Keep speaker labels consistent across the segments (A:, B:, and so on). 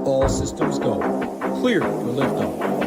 A: All systems go. Clear for liftoff.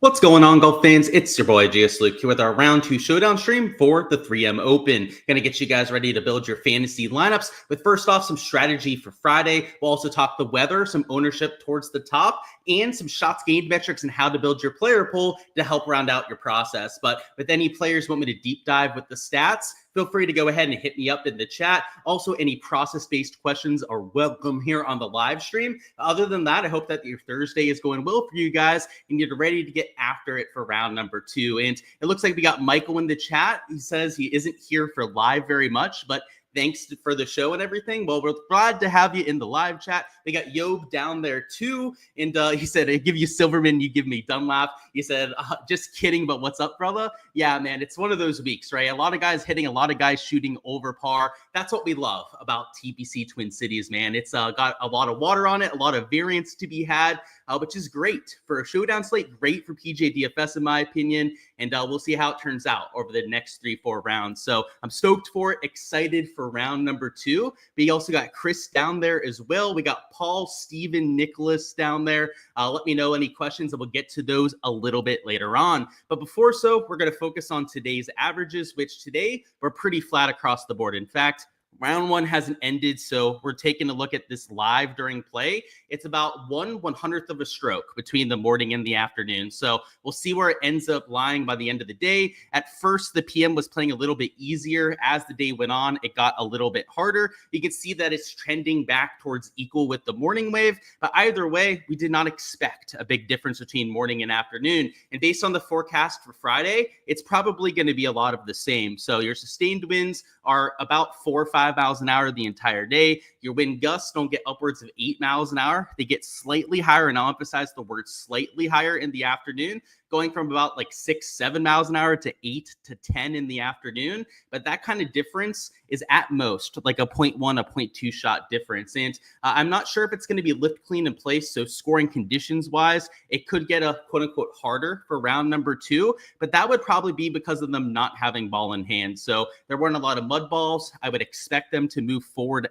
B: What's going on, golf fans? It's your boy GS Luke here with our round 2 showdown stream for the 3M Open. Gonna get you guys ready to build your fantasy lineups with, first off, some strategy for Friday. We'll also talk the weather, some ownership towards the top, and some shots gained metrics and how to build your player pool to help round out your process. But with any players want me to deep dive with the stats, feel free to go ahead and hit me up in the chat. Also, any process-based questions are welcome here on the live stream. Other than that, I hope that your Thursday is going well for you guys and you're ready to get after it for round number 2. And it looks like we got Michael in the chat. He says he isn't here for live very much, but thanks for the show and everything. Well, we're glad to have you in the live chat. We got Yob down there too. And he said, I give you Silverman, you give me Dunlap. He said, just kidding, but what's up, brother? Yeah, man, it's one of those weeks, right? A lot of guys hitting, a lot of guys shooting over par. That's what we love about TPC Twin Cities, man. It's got a lot of water on it, a lot of variance to be had, which is great for a showdown slate, great for PGA DFS, in my opinion. And we'll see how it turns out over the next 3-4 rounds. So I'm stoked for it, excited for round number 2. We also got Chris down there as well. We got Paul, Steven, Nicholas down there. Let me know any questions and we'll get to those a little bit later on. But before so, we're going to focus on today's averages, which today we're pretty flat across the board. In fact, round 1 hasn't ended, so we're taking a look at this live during play. It's about 1/100th of a stroke between the morning and the afternoon. So we'll see where it ends up lying by the end of the day. At first, the PM was playing a little bit easier. As the day went on, it got a little bit harder. You can see that it's trending back towards equal with the morning wave. But either way, we did not expect a big difference between morning and afternoon. And based on the forecast for Friday, it's probably going to be a lot of the same. So your sustained winds are about 4 or 5 miles an hour the entire day. Your wind gusts don't get upwards of 8 miles an hour. They get slightly higher, and I'll emphasize the word slightly higher in the afternoon, going from about like 6-7 miles an hour to 8 to 10 in the afternoon. But that kind of difference is at most like a 0.1, a 0.2 shot difference. And I'm not sure if it's going to be lift clean in place. So scoring conditions wise, it could get a quote unquote harder for round number 2, but that would probably be because of them not having ball in hand. So there weren't a lot of mud balls. I would expect them to move forward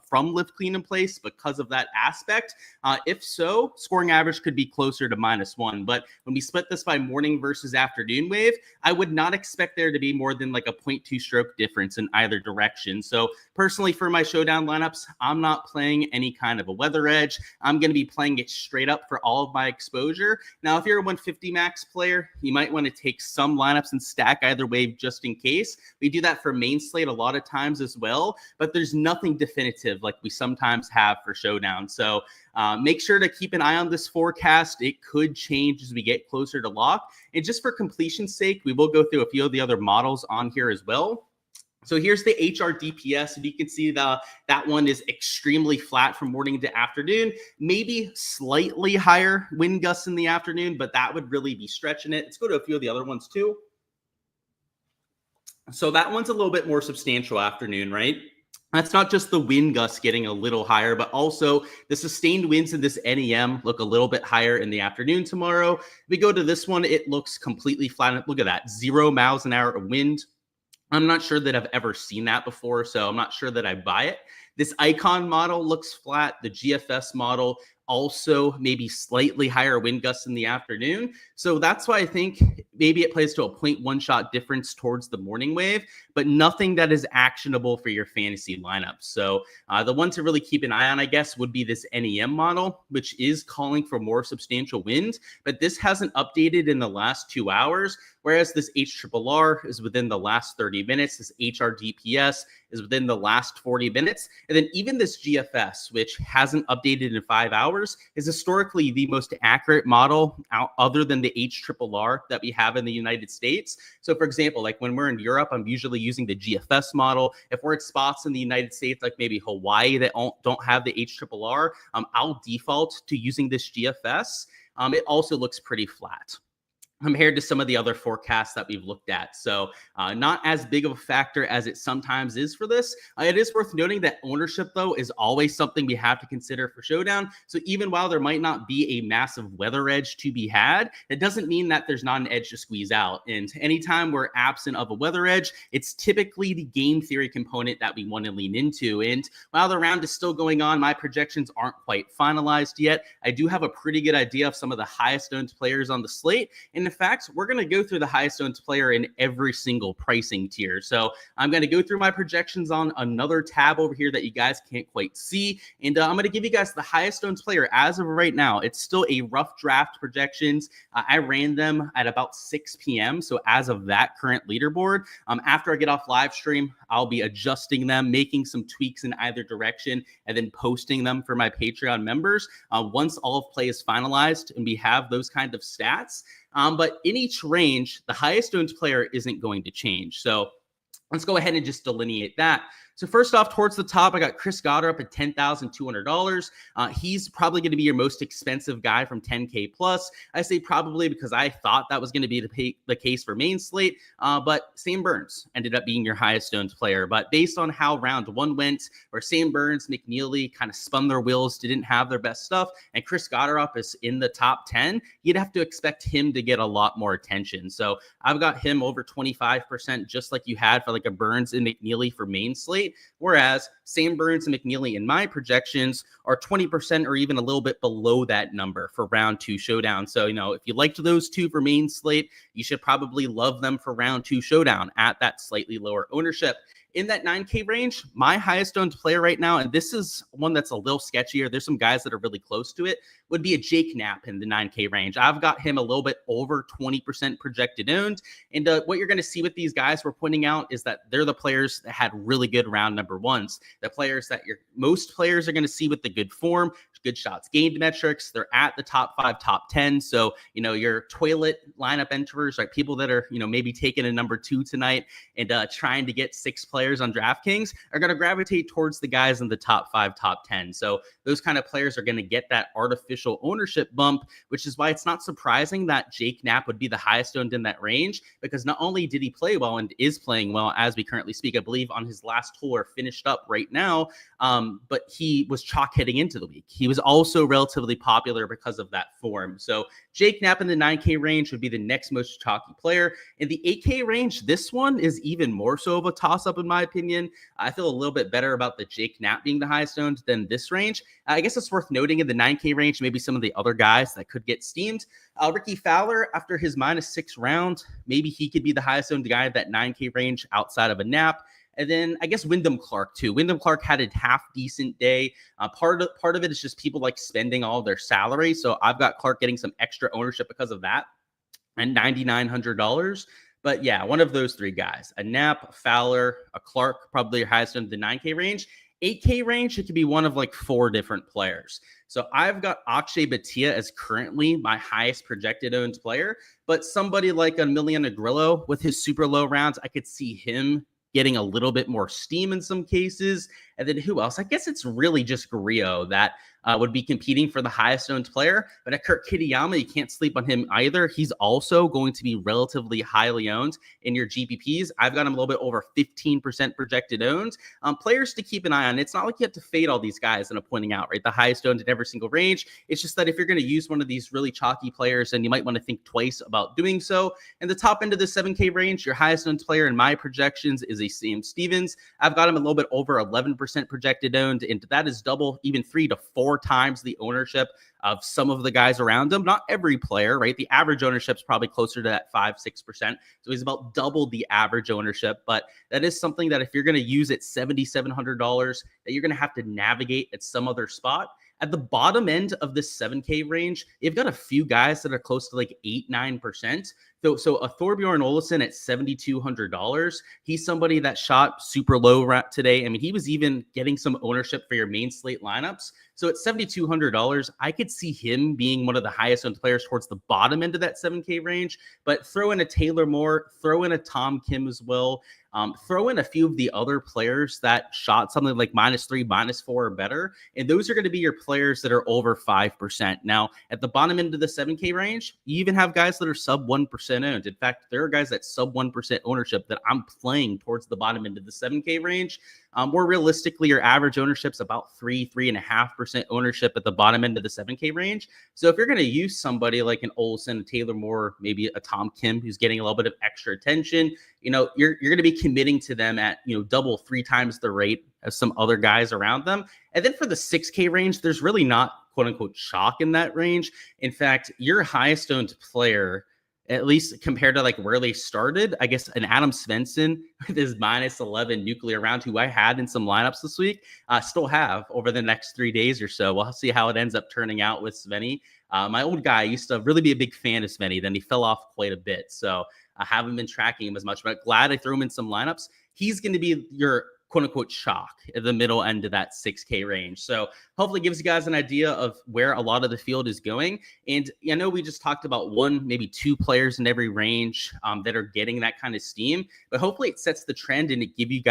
B: from lift clean in place because of that aspect. If so, scoring average could be closer to -1. But when we split this by morning versus afternoon wave, I would not expect there to be more than like a 0.2 stroke difference in either direction. So personally, for my showdown lineups, I'm not playing any kind of a weather edge. I'm going to be playing it straight up for all of my exposure. Now, if you're a 150 max player, you might want to take some lineups and stack either wave just in case. We do that for main slate a lot of times as well, but there's nothing definitive like we sometimes have for showdown. So make sure to keep an eye on this forecast. It could change as we get closer to lock. And just for completion's sake, we will go through a few of the other models on here as well. So here's the HRDPS, and you can see that one is extremely flat from morning to afternoon, maybe slightly higher wind gusts in the afternoon, but that would really be stretching it. Let's go to a few of the other ones too. So that one's a little bit more substantial afternoon, right? That's not just the wind gusts getting a little higher, but also the sustained winds in this NEM look a little bit higher in the afternoon tomorrow. If we go to this one, it looks completely flat. Look at that, 0 miles an hour of wind. I'm not sure that I've ever seen that before, so I'm not sure that I buy it. This icon model looks flat. The GFS model also maybe slightly higher wind gusts in the afternoon. So that's why I think maybe it plays to a 0.1 shot difference towards the morning wave, but nothing that is actionable for your fantasy lineup. So the one to really keep an eye on, I guess, would be this NEM model, which is calling for more substantial wind, but this hasn't updated in the last 2 hours, whereas this HRRR is within the last 30 minutes. This HRDPS is within the last 40 minutes. And then even this GFS, which hasn't updated in 5 hours, is historically the most accurate model other than the HRRR that we have in the United States. So for example, like when we're in Europe, I'm usually using the GFS model. If we're at spots in the United States, like maybe Hawaii, that don't have the HRRR, I'll default to using this GFS. it also looks pretty flat compared to some of the other forecasts that we've looked at. So not as big of a factor as it sometimes is for this. It is worth noting that ownership, though, is always something we have to consider for Showdown. So even while there might not be a massive weather edge to be had, it doesn't mean that there's not an edge to squeeze out. And anytime we're absent of a weather edge, it's typically the game theory component that we want to lean into. And while the round is still going on, my projections aren't quite finalized yet. I do have a pretty good idea of some of the highest owned players on the slate. And in fact, we're going to go through the highest owned player in every single pricing tier. So I'm going to go through my projections on another tab over here that you guys can't quite see. And I'm going to give you guys the highest owned player as of right now. It's still a rough draft projections. I ran them at about 6 p.m. So as of that current leaderboard, after I get off live stream, I'll be adjusting them, making some tweaks in either direction, and then posting them for my Patreon members once all of play is finalized and we have those kind of stats. But in each range, the highest owned player isn't going to change. So let's go ahead and just delineate that. So first off, towards the top, I got Chris Goddard up at $10,200. He's probably going to be your most expensive guy from 10K plus. I say probably because I thought that was going to be the case for main slate, but Sam Burns ended up being your highest owned player. But based on how round one went, where Sam Burns, McNeely kind of spun their wheels, didn't have their best stuff, and Chris Goddard is in the top 10, you'd have to expect him to get a lot more attention. So I've got him over 25%, just like you had for like a Burns and McNeely for main slate. Whereas Sam Burns and McNeely in my projections are 20% or even a little bit below that number for round 2 Showdown. So, if you liked those two for main slate, you should probably love them for round 2 Showdown at that slightly lower ownership. In that 9K range, my highest owned player right now, and this is one that's a little sketchier, there's some guys that are really close to it, would be a Jake Knapp in the 9K range. I've got him a little bit over 20% projected owned. And what you're going to see with these guys we're pointing out is that they're the players that had really good round number ones. The players that most players are going to see with the good form, good shots gained metrics. They're at the top 5, top 10. So, your toilet lineup enterers, right? People that are, maybe taking a number 2 tonight and trying to get 6 players on DraftKings are going to gravitate towards the guys in the top 5, top 10. So those kind of players are going to get that artificial ownership bump, which is why it's not surprising that Jake Knapp would be the highest owned in that range, because not only did he play well and is playing well as we currently speak, I believe on his last hole or finished up right now, but he was chalk heading into the week. He was also relatively popular because of that form. So Jake Knapp in the 9K range would be the next most chalky player. In the 8K range, this one is even more so of a toss-up in my opinion. I feel a little bit better about the Jake Knapp being the highest owned than this range. I guess it's worth noting in the 9K range, maybe some of the other guys that could get steamed. Ricky Fowler, after his -6 round, maybe he could be the highest owned guy of that 9K range outside of a Knapp. And then I guess Wyndham Clark too. Wyndham Clark had a half decent day. Part of it is just people like spending all their salary. So I've got Clark getting some extra ownership because of that, and $9,900. But yeah, one of those 3 guys, a Knapp, a Fowler, a Clark, probably your highest in the 9K range. 8K range, it could be one of like 4 different players. So I've got Akshay Bhatia as currently my highest projected owned player, but somebody like Emiliano Grillo with his super low rounds, I could see him getting a little bit more steam in some cases. And then who else? I guess it's really just Grillo that would be competing for the highest owned player. But at Kurt Kitayama, you can't sleep on him either. He's also going to be relatively highly owned in your GPPs. I've got him a little bit over 15% projected owned. Players to keep an eye on. It's not like you have to fade all these guys that I'm pointing out, right? The highest owned in every single range. It's just that if you're going to use one of these really chalky players, then you might want to think twice about doing so. And the top end of the 7K range, your highest owned player in my projections is a Sam Stevens. I've got him a little bit over 11% projected owned, and that is double, even 3 to 4 times the ownership of some of the guys around him. Not every player, right? The average ownership is probably closer to that 5-6%. So he's about double the average ownership. But that is something that if you're going to use it $7,700, that you're going to have to navigate at some other spot. At the bottom end of this 7K range, you've got a few guys that are close to like 8-9%. So a Thorbjorn Olesen at $7,200. He's somebody that shot super low today. I mean, he was even getting some ownership for your main slate lineups. So at $7,200, I could see him being one of the highest owned players towards the bottom end of that 7K range. But throw in a Taylor Moore, throw in a Tom Kim as well. Throw in a few of the other players that shot something like -3, -4 or better. And those are going to be your players that are over 5%. Now, at the bottom end of the 7K range, you even have guys that are sub 1% owned. In fact, there are guys that sub 1% ownership that I'm playing towards the bottom end of the 7K range. More realistically, your average ownership's about 3.5% ownership at the bottom end of the 7K range. So if you're going to use somebody like an Olsen, a Taylor Moore, maybe a Tom Kim, who's getting a little bit of extra attention, you're going to be committing to them at, double, 3 times the rate of some other guys around them. And then for the 6K range, there's really not quote unquote chalk in that range. In fact, your highest owned player, at least compared to like where they started, I guess an Adam Svensson with his -11 nuclear round, who I had in some lineups this week, still have over the next 3 days or so. We'll see how it ends up turning out with Svenny. My old guy used to really be a big fan of Svenny. Then he fell off quite a bit. So I haven't been tracking him as much, but glad I threw him in some lineups. He's going to be your quote unquote chalk at the middle end of that 6K range. So hopefully gives you guys an idea of where a lot of the field is going. And I know we just talked about 1, maybe 2 players in every range that are getting that kind of steam, but hopefully it sets the trend and it gives you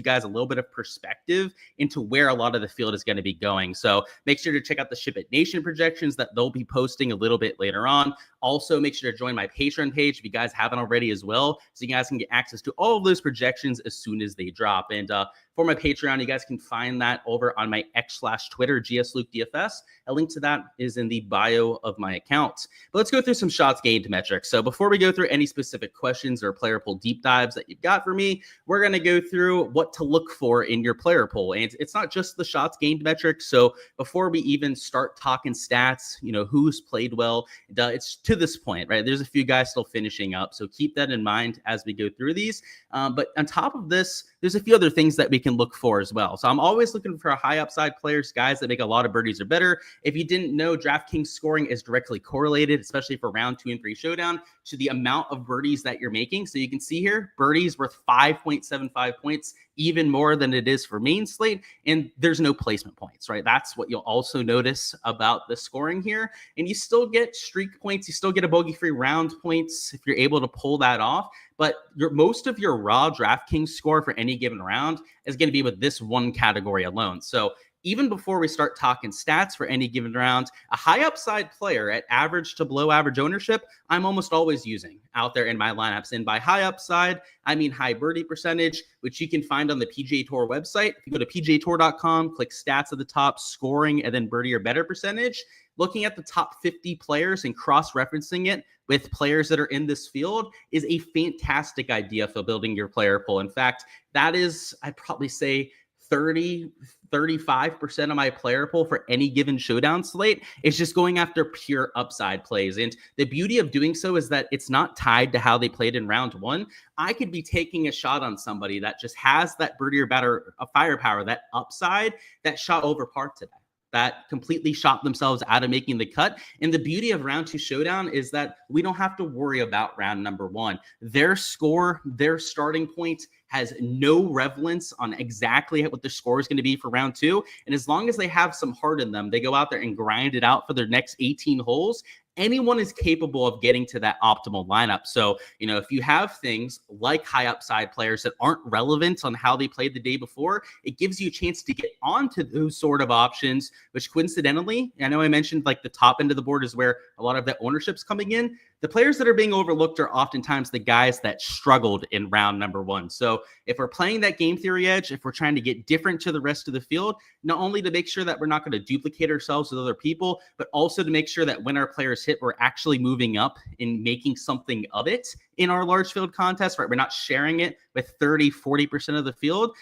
B: guys a little bit of perspective into where a lot of the field is going to be going. So make sure to check out the SHIPIT Nation projections that they'll be posting a little bit later on. Also, make sure to join my Patreon page if you guys haven't already as well, so you guys can get access to all of those projections as soon as they drop. And for my Patreon, you guys can find that over on my X/Twitter, GSLukeDFS. A link to that is in the bio of my account. But let's go through some shots gained metrics. So before we go through any specific questions or player pool deep dives that you've got for me, we're going to go through what to look for in your player pool. And it's not just the shots gained metrics. So before we even start talking stats, who's played well, it's to this point, right? There's a few guys still finishing up. So keep that in mind as we go through these. But on top of this, there's a few other things that we can look for as well. So I'm always looking for high upside players, guys that make a lot of birdies or better. If you didn't know, DraftKings scoring is directly correlated, especially for round 2 and 3 showdown, to the amount of birdies that you're making. So you can see here, birdies worth 5.75 points, even more than it is for main slate. And there's no placement points, right? That's what you'll also notice about the scoring here. And you still get streak points. You still get a bogey-free round points if you're able to pull that off. But most of your raw DraftKings score for any given round is going to be with this one category alone. So even before we start talking stats for any given round, a high upside player at average to below average ownership, I'm almost always using out there in my lineups. And by high upside, I mean high birdie percentage, which you can find on the PGA Tour website. If you go to PGATour.com, click stats at the top, scoring, and then birdie or better percentage, looking at the top 50 players and cross-referencing it with players that are in this field is a fantastic idea for building your player pool. In fact, that is, I'd probably say 35% of my player pool for any given showdown slate is just going after pure upside plays. And the beauty of doing so is that it's not tied to how they played in round 1. I could be taking a shot on somebody that just has that birdie or better firepower, that upside, that shot over par today, that completely shot themselves out of making the cut. And the beauty of round 2 showdown is that we don't have to worry about round number 1. Their score, their starting point has no relevance on exactly what their score is going to be for round 2. And as long as they have some heart in them, they go out there and grind it out for their next 18 holes. Anyone is capable of getting to that optimal lineup. So, if you have things like high upside players that aren't relevant on how they played the day before, it gives you a chance to get onto those sort of options, which coincidentally, I know I mentioned like the top end of the board is where a lot of that ownership's coming in. The players that are being overlooked are oftentimes the guys that struggled in round number 1. So if we're playing that game theory edge, if we're trying to get different to the rest of the field, not only to make sure that we're not going to duplicate ourselves with other people, but also to make sure that when our players hit, we're actually moving up and making something of it in our large field contest, right? We're not sharing it with 30-40% of the field.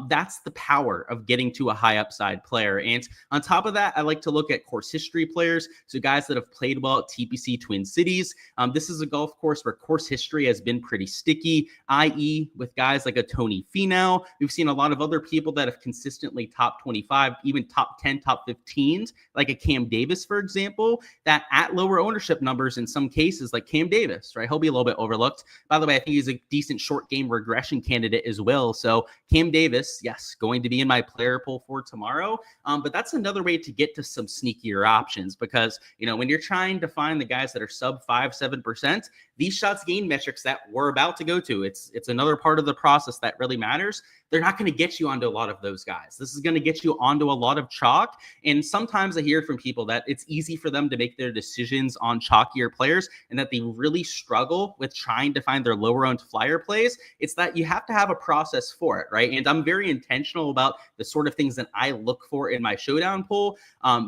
B: That's the power of getting to a high upside player. And on top of that, I like to look at course history players, so guys that have played well at TPC Twin Cities. This is a golf course where course history has been pretty sticky, i.e. with guys like a Tony Finau. We've seen a lot of other people that have consistently top 25, even top 10, top 15s, like a Cam Davis, for example, that at lower ownership numbers in some cases, like Cam Davis, right? He'll be a little bit overlooked. By the way, I think he's a decent short game regression candidate as well. So Cam Davis, yes, going to be in my player pool for tomorrow. But that's another way to get to some sneakier options because, when you're trying to find the guys that are sub 5-7%, these shots gain metrics that we're about to go to, it's another part of the process that really matters. They're not going to get you onto a lot of those guys. This is going to get you onto a lot of chalk. And sometimes I hear from people that it's easy for them to make their decisions on chalkier players and that they really struggle with trying to find their lower owned flyer plays. It's that you have to have a process for it, right? And I'm very intentional about the sort of things that I look for in my showdown pool.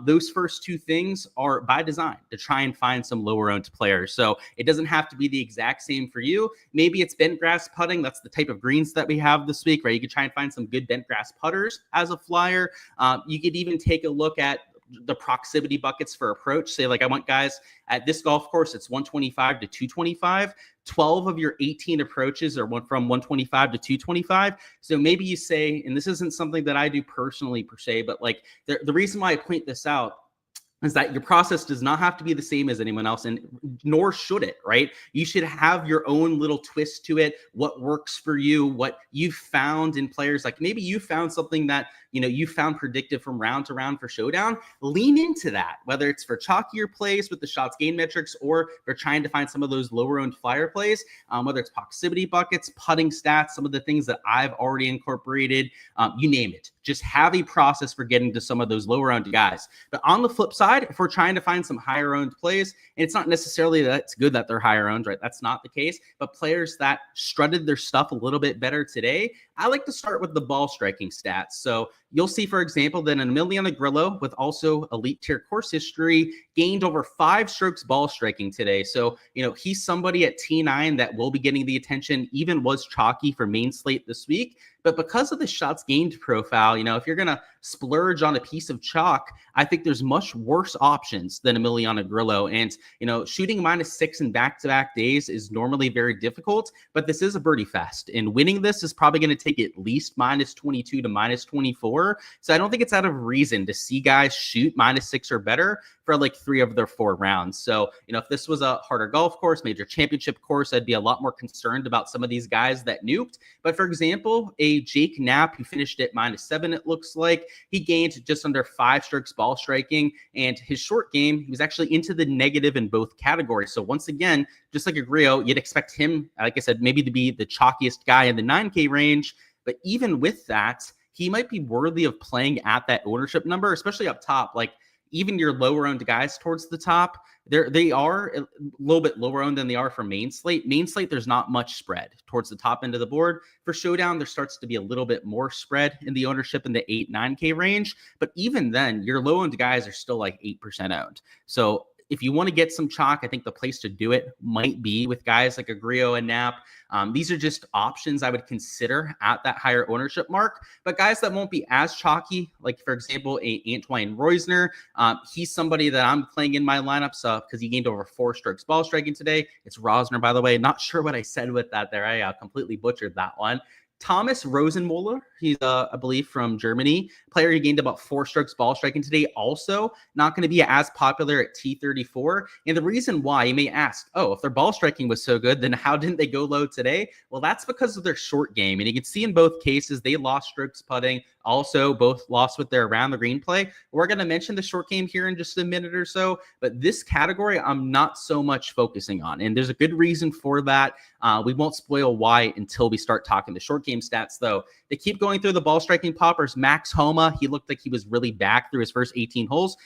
B: Those first two things are by design to try and find some lower owned players. So it doesn't have to be the exact same for you. Maybe it's bent grass putting. That's the type of greens that we have this week, right? You could try and find some good bent grass putters as a flyer. You could even take a look at the proximity buckets for approach. Say, like, I want guys at this golf course, it's 125 to 225. 12 of your 18 approaches are from 125 to 225. So maybe you say, and this isn't something that I do personally per se, but like the reason why I point this out is that your process does not have to be the same as anyone else, and nor should it, right? You should have your own little twist to it, what works for you, what you've found in players. Like maybe you found something that, you found predictive from round to round for showdown. Lean into that, whether it's for chalkier plays with the shots gain metrics, or for trying to find some of those lower owned flyer plays, whether it's proximity buckets, putting stats, some of the things that I've already incorporated, you name it. Just have a process for getting to some of those lower owned guys. But on the flip side, if we're trying to find some higher owned plays, and it's not necessarily that it's good that they're higher owned, right? That's not the case. But players that strutted their stuff a little bit better today, I like to start with the ball striking stats. So you'll see, for example, that an Emiliano Grillo with also elite tier course history gained over 5 strokes ball striking today. So, he's somebody at T9 that will be getting the attention, even was chalky for main slate this week. But because of the shots gained profile, if you're going to splurge on a piece of chalk, I think there's much worse options than Emiliano Grillo. And, shooting -6 in back-to-back days is normally very difficult, but this is a birdie fest. And winning this is probably going to take at least -22 to -24. So I don't think it's out of reason to see guys shoot -6 or better for like 3 of their 4 rounds. So, if this was a harder golf course, major championship course, I'd be a lot more concerned about some of these guys that nuked. But for example, a Jake Knapp who finished at -7, it looks like, he gained just under 5 strokes ball striking, and his short game, he was actually into the negative in both categories. So once again, just like a Grillo, you'd expect him, like I said, maybe to be the chalkiest guy in the 9K range. But even with that, he might be worthy of playing at that ownership number, especially up top. Like, even your lower owned guys towards the top, they are a little bit lower owned than they are for main slate. Main slate, there's not much spread towards the top end of the board. For showdown, there starts to be a little bit more spread in the ownership in the 8-9K range. But even then, your low owned guys are still like 8% owned. So if you want to get some chalk, I think the place to do it might be with guys like a Grillo and Knapp. These are just options I would consider at that higher ownership mark. But guys that won't be as chalky, like for example, a Antoine Reusner, he's somebody that I'm playing in my lineups because he gained over 4 strokes ball striking today. It's Rosner, by the way. Not sure what I said with that there. I completely butchered that one. Thomas Rosenmuller, he's, I believe, from Germany. Player who gained about 4 strokes ball striking today. Also not going to be as popular at T34. And the reason why, you may ask, if their ball striking was so good, then how didn't they go low today? Well, that's because of their short game. And you can see in both cases, they lost strokes putting. Also, both lost with their around the green play. We're going to mention the short game here in just a minute or so. But this category, I'm not so much focusing on. And there's a good reason for that. We won't spoil why until we start talking the short game stats, though. They keep going through the ball striking poppers. Max Homa, he looked like he was really back through his first 18 holes.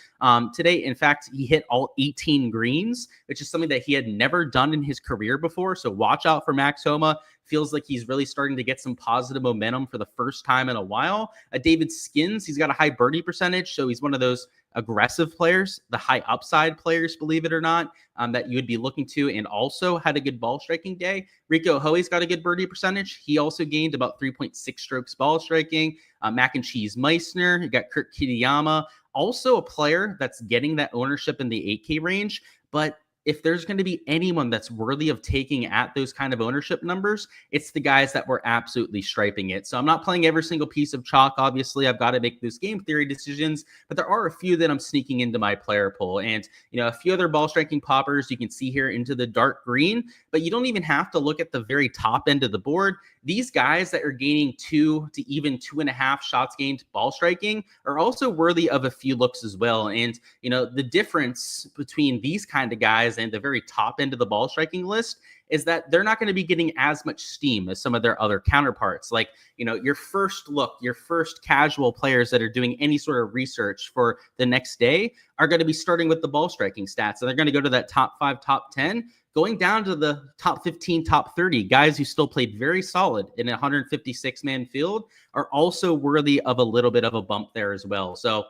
B: Today, in fact, he hit all 18 greens, which is something that he had never done in his career before. So watch out for Max Homa. Feels like he's really starting to get some positive momentum for the first time in a while. David Skins, he's got a high birdie percentage, so he's one of those aggressive players, the high upside players, believe it or not, that you would be looking to, and also had a good ball striking day. Rico Hoey's got a good birdie percentage. He also gained about 3.6 strokes ball striking. Mac and Cheese Meissner, you got Kurt Kitayama, also a player that's getting that ownership in the 8K range. But if there's going to be anyone that's worthy of taking at those kind of ownership numbers, it's the guys that were absolutely striping it. So I'm not playing every single piece of chalk. Obviously, I've got to make those game theory decisions, but there are a few that I'm sneaking into my player pool. And, a few other ball striking poppers you can see here into the dark green, but you don't even have to look at the very top end of the board. These guys that are gaining 2 to even 2.5 shots gained ball striking are also worthy of a few looks as well. And, the difference between these kind of guys and the very top end of the ball striking list is that they're not going to be getting as much steam as some of their other counterparts. Like, your first look, your first casual players that are doing any sort of research for the next day are going to be starting with the ball striking stats. And they're going to go to that top 5, top 10, going down to the top 15, top 30. Guys who still played very solid in a 156-man field are also worthy of a little bit of a bump there as well. So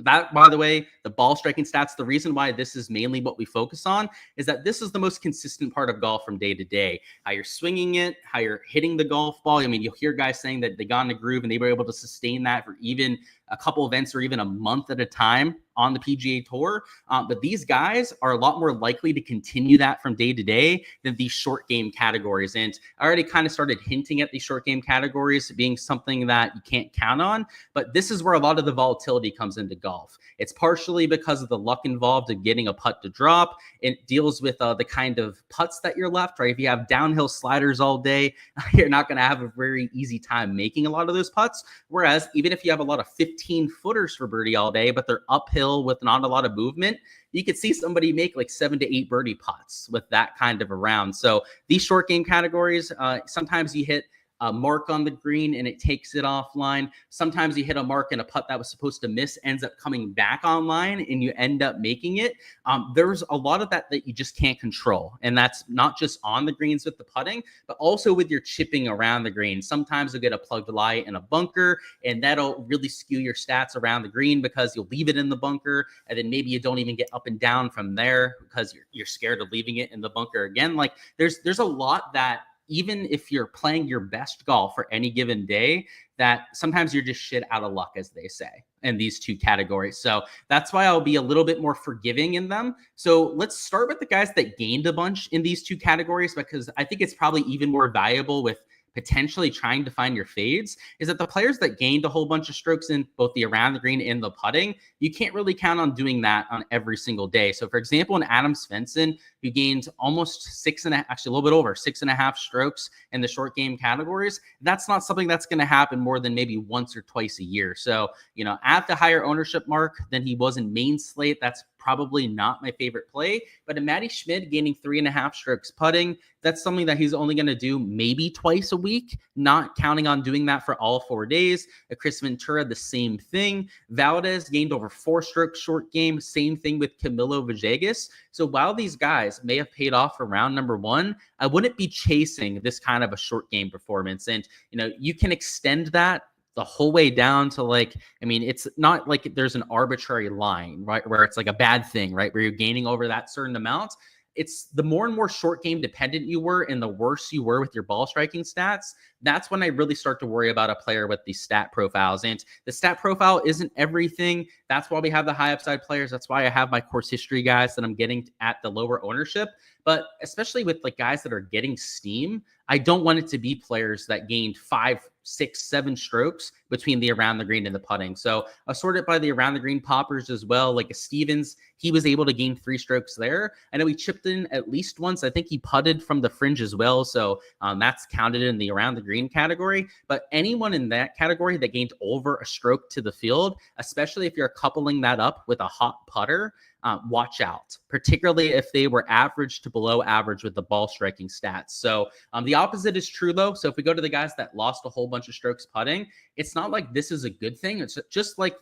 B: that, by the way, the ball striking stats, the reason why this is mainly what we focus on is that this is the most consistent part of golf from day to day. How you're swinging it, how you're hitting the golf ball. I mean, you'll hear guys saying that they got in the groove and they were able to sustain that for even a couple events or even a month at a time on the PGA Tour. But these guys are a lot more likely to continue that from day to day than these short game categories. And I already kind of started hinting at these short game categories being something that you can't count on. But this is where a lot of the volatility comes into golf. It's partially because of the luck involved in getting a putt to drop. It deals with the kind of putts that you're left, right? If you have downhill sliders all day, you're not going to have a very easy time making a lot of those putts. Whereas even if you have a lot of 15 footers for birdie all day, but they're uphill with not a lot of movement, you could see somebody make like 7 to 8 birdie putts with that kind of a round. So these short game categories, sometimes you hit a mark on the green and it takes it offline. Sometimes you hit a mark and a putt that was supposed to miss ends up coming back online and you end up making it. There's a lot of that you just can't control. And that's not just on the greens with the putting, but also with your chipping around the green. Sometimes you'll get a plugged lie in a bunker and that'll really skew your stats around the green because you'll leave it in the bunker and then maybe you don't even get up and down from there because you're scared of leaving it in the bunker again. Like there's a lot that, even if you're playing your best golf for any given day, that sometimes you're just shit out of luck, as they say, in these two categories. So that's why I'll be a little bit more forgiving in them. So let's start with the guys that gained a bunch in these two categories, because I think it's probably even more valuable with potentially trying to find your fades, is that the players that gained a whole bunch of strokes in both the around the green and the putting, you can't really count on doing that on every single day. So for example, in Adam Svensson, who gained almost 6.5, actually a little bit over 6.5 strokes in the short game categories, that's not something that's going to happen more than maybe once or twice a year. So, at the higher ownership mark than he was in main slate, that's probably not my favorite play. But in Matty Schmid gaining 3.5 strokes putting, that's something that he's only going to do maybe twice a week, not counting on doing that for all 4 days. Chris Ventura, the same thing. Valdez gained over 4 strokes short game, same thing with Camilo Villegas. So while these guys may have paid off for round number 1, I wouldn't be chasing this kind of a short game performance. And, you can extend that the whole way down to it's not like there's an arbitrary line, right, where it's like a bad thing, right, where you're gaining over that certain amount. It's the more and more short game dependent you were and the worse you were with your ball striking stats, that's when I really start to worry about a player with these stat profiles. And the stat profile isn't everything. That's why we have the high upside players. That's why I have my course history guys that I'm getting at the lower ownership. But especially with guys that are getting steam, I don't want it to be players that gained 5, 6, 7 strokes between the around the green and the putting. So I sort it by the around the green poppers as well. Like a Stevens, he was able to gain 3 strokes there. I know he chipped in at least once. I think he putted from the fringe as well. So that's counted in the around the green category. But anyone in that category that gained over a stroke to the field, especially if you're coupling that up with a hot putter, watch out, particularly if they were average to below average with the ball striking stats. So the opposite is true, though. So if we go to the guys that lost a whole bunch of strokes putting, it's not like this is a good thing. It's just like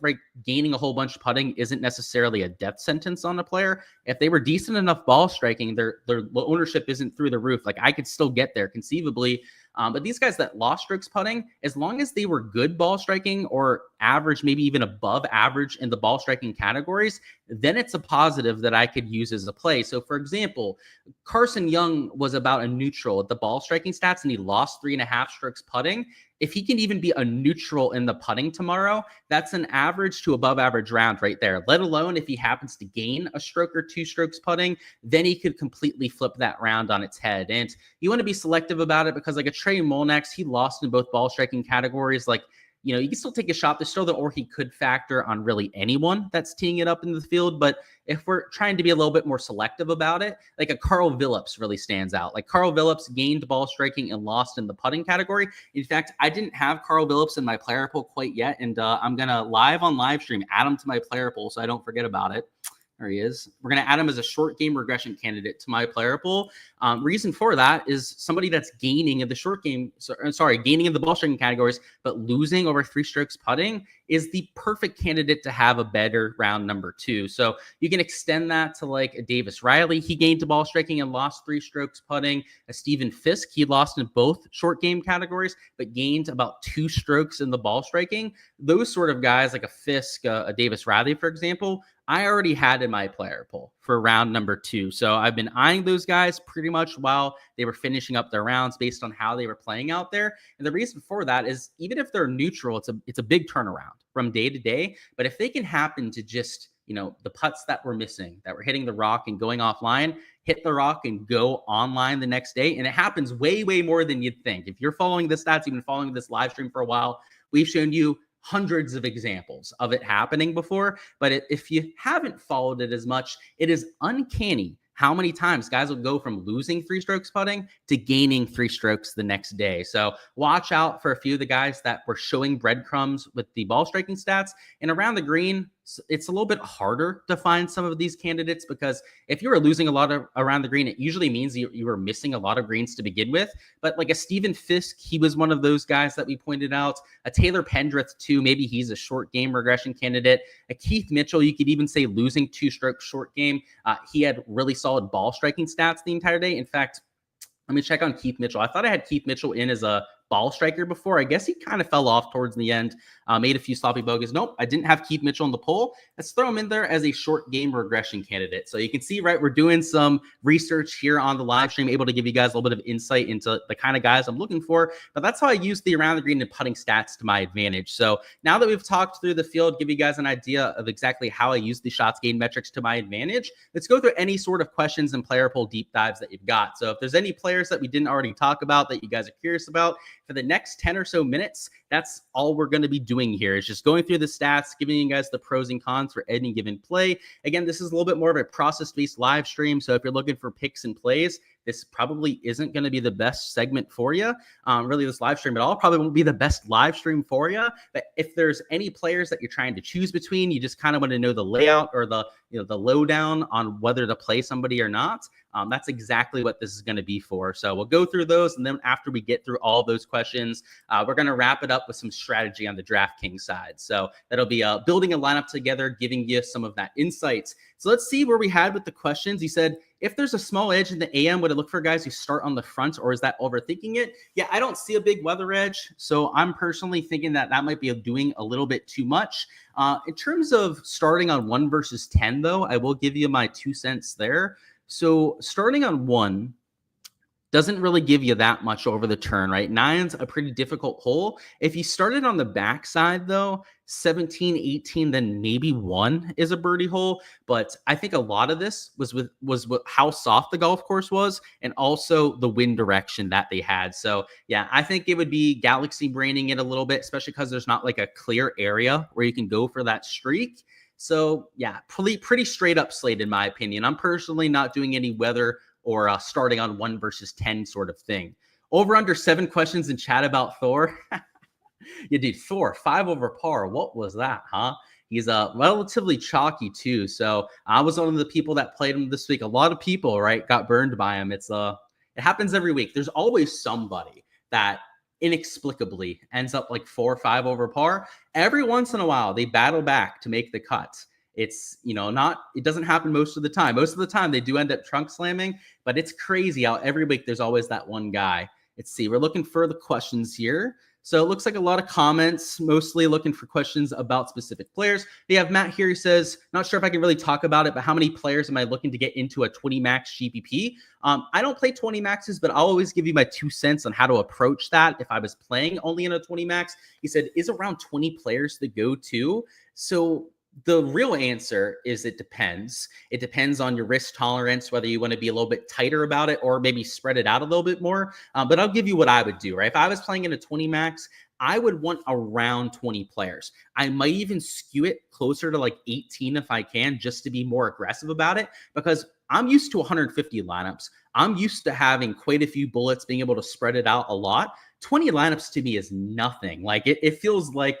B: gaining a whole bunch of putting isn't necessarily a death sentence on a player. If they were decent enough ball striking, their ownership isn't through the roof. Like I could still get there conceivably. But these guys that lost strokes putting, as long as they were good ball striking or average, maybe even above average in the ball striking categories, then it's a positive that I could use as a play. So for example, Carson Young was about a neutral at the ball striking stats and he lost 3.5 strokes putting. If he can even be a neutral in the putting tomorrow, that's an average to above average round right there, let alone if he happens to gain a stroke or 2 strokes putting, then he could completely flip that round on its head. And you want to be selective about it because like a Trey Molnax, he lost in both ball striking categories. Like, you can still take a shot. There's still the or he could factor on really anyone that's teeing it up in the field. But if we're trying to be a little bit more selective about it, like a Carl Phillips really stands out. Like Carl Phillips gained ball striking and lost in the putting category. In fact, I didn't have Carl Phillips in my player pool quite yet. And I'm going to live stream, add him to my player pool so I don't forget about it. There he is. We're going to add him as a short game regression candidate to my player pool. Reason for that is somebody that's gaining in the short game, gaining in the ball striking categories, but losing over 3 strokes putting is the perfect candidate to have a better round number 2. So you can extend that to like a Davis Riley. He gained to ball striking and lost 3 strokes putting. A Stephen Fisk, he lost in both short game categories, but gained about 2 strokes in the ball striking. Those sort of guys like a Fisk, a Davis Riley, for example, I already had in my player pool for round number 2. So I've been eyeing those guys pretty much while they were finishing up their rounds based on how they were playing out there. And the reason for that is even if they're neutral, it's a big turnaround from day to day. But if they can happen to just, the putts that we're missing, that we're hitting the rock and going offline, hit the rock and go online the next day. And it happens way, way more than you'd think. If you're following the stats, you've been following this live stream for a while, we've shown you hundreds of examples of it happening before. But if you haven't followed it as much, it is uncanny how many times guys will go from losing 3 strokes putting to gaining 3 strokes the next day. So watch out for a few of the guys that were showing breadcrumbs with the ball striking stats. And around the green, it's a little bit harder to find some of these candidates because if you were losing a lot of around the green, it usually means you were missing a lot of greens to begin with. But like a Stephen Fisk, he was one of those guys that we pointed out. A Taylor Pendrith too, maybe he's a short game regression candidate. A Keith Mitchell, you could even say losing 2 strokes short game. He had really solid ball striking stats the entire day. In fact, let me check on Keith Mitchell. I thought I had Keith Mitchell in as a ball striker before. I guess he kind of fell off towards the end, made a few sloppy bogeys. Nope, I didn't have Keith Mitchell in the poll. Let's throw him in there as a short game regression candidate. So you can see, right, we're doing some research here on the live stream, able to give you guys a little bit of insight into the kind of guys I'm looking for. But that's how I use the around the green and putting stats to my advantage. So now that we've talked through the field, give you guys an idea of exactly how I use the shots gained metrics to my advantage, let's go through any sort of questions and player poll deep dives that you've got. So if there's any players that we didn't already talk about that you guys are curious about, for the next 10 or so minutes, that's all we're going to be doing here is just going through the stats, giving you guys the pros and cons for any given play. Again, this is a little bit more of a process-based live stream. So if you're looking for picks and plays, this probably isn't going to be the best segment for you. Really, this live stream at all probably won't be the best live stream for you. But if there's any players that you're trying to choose between, you just kind of want to know the layout or the lowdown on whether to play somebody or not. That's exactly what this is going to be for. So we'll go through those. And then after we get through all those questions, we're going to wrap it up with some strategy on the DraftKings side. So that'll be building a lineup together, giving you some of that insights. So let's see where we had with the questions. You said, if there's a small edge in the AM, would it look for guys who start on the front, or is that overthinking it? Yeah, I don't see a big weather edge. So I'm personally thinking that might be doing a little bit too much. In terms of starting on 1 versus 10, though, I will give you my 2 cents there. So starting on 1 doesn't really give you that much over the turn, right? 9's a pretty difficult hole. If you started on the backside, though, 17, 18, then maybe 1 is a birdie hole. But I think a lot of this was with how soft the golf course was and also the wind direction that they had. So yeah, I think it would be galaxy braining it a little bit, especially because there's not like a clear area where you can go for that streak. So yeah, pretty straight up slate in my opinion. I'm personally not doing any weather or starting on 1 versus 10 sort of thing. Over under 7 questions in chat about Thor. You did Thor, 5 over par. What was that, huh? He's relatively chalky too. So I was one of the people that played him this week. A lot of people, right, got burned by him. It happens every week. There's always somebody that inexplicably ends up like 4 or 5 over par. Every once in a while, they battle back to make the cut. It's, it doesn't happen most of the time. Most of the time they do end up trunk slamming, but it's crazy how every week there's always that one guy. let's see. We're looking for the questions here. So it looks like a lot of comments, mostly looking for questions about specific players. We have Matt here who says, not sure if I can really talk about it, but how many players am I looking to get into a 20 max GPP? I don't play 20 maxes, but I'll always give you my 2 cents on how to approach that if I was playing only in a 20 max. He said, is around 20 players the go-to? So the real answer is it depends. It depends on your risk tolerance, whether you want to be a little bit tighter about it or maybe spread it out a little bit more. But I'll give you what I would do, right? If I was playing in a 20 max, I would want around 20 players. I might even skew it closer to like 18 if I can, just to be more aggressive about it, because I'm used to 150 lineups. I'm used to having quite a few bullets, being able to spread it out a lot. 20 lineups to me is nothing. Like it feels like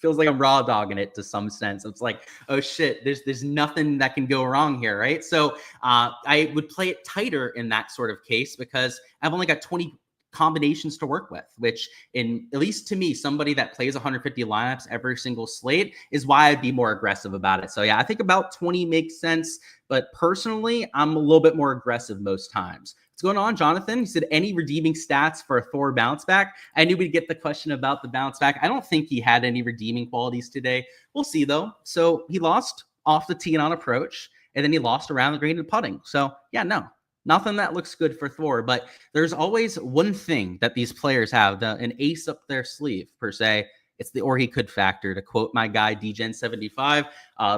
B: feels like I'm raw dogging it to some sense. It's like, oh shit, there's nothing that can go wrong here, right? So I would play it tighter in that sort of case because I've only got 20 combinations to work with, which in at least to me, somebody that plays 150 lineups every single slate is why I'd be more aggressive about it. So yeah, I think about 20 makes sense, but personally, I'm a little bit more aggressive most times. What's going on, Jonathan? He said, any redeeming stats for a Thor bounce back? I knew we'd get the question about the bounce back. I don't think he had any redeeming qualities today. We'll see though. So he lost off the tee and on approach, and then he lost around the green and putting. So yeah, no, nothing that looks good for Thor, but there's always one thing that these players have, an ace up their sleeve per se. It's the or he could factor, to quote my guy DGen75,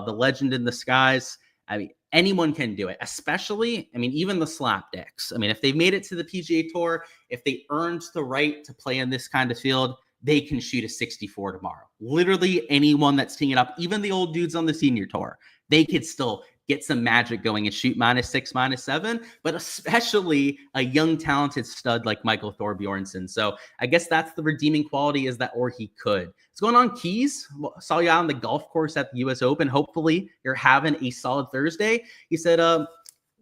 B: the legend in the skies. I mean, anyone can do it, especially, I mean, even the slapdicks. I mean, if they've made it to the PGA Tour, if they earned the right to play in this kind of field, they can shoot a 64 tomorrow. Literally anyone that's teeing it up, even the old dudes on the senior tour, they could still get some magic going and shoot -6, -7, but especially a young, talented stud like Michael Thorbjornsen. So I guess that's the redeeming quality, is that or he could. What's going on, Keys? Saw you out on the golf course at the US Open. Hopefully you're having a solid Thursday. He said,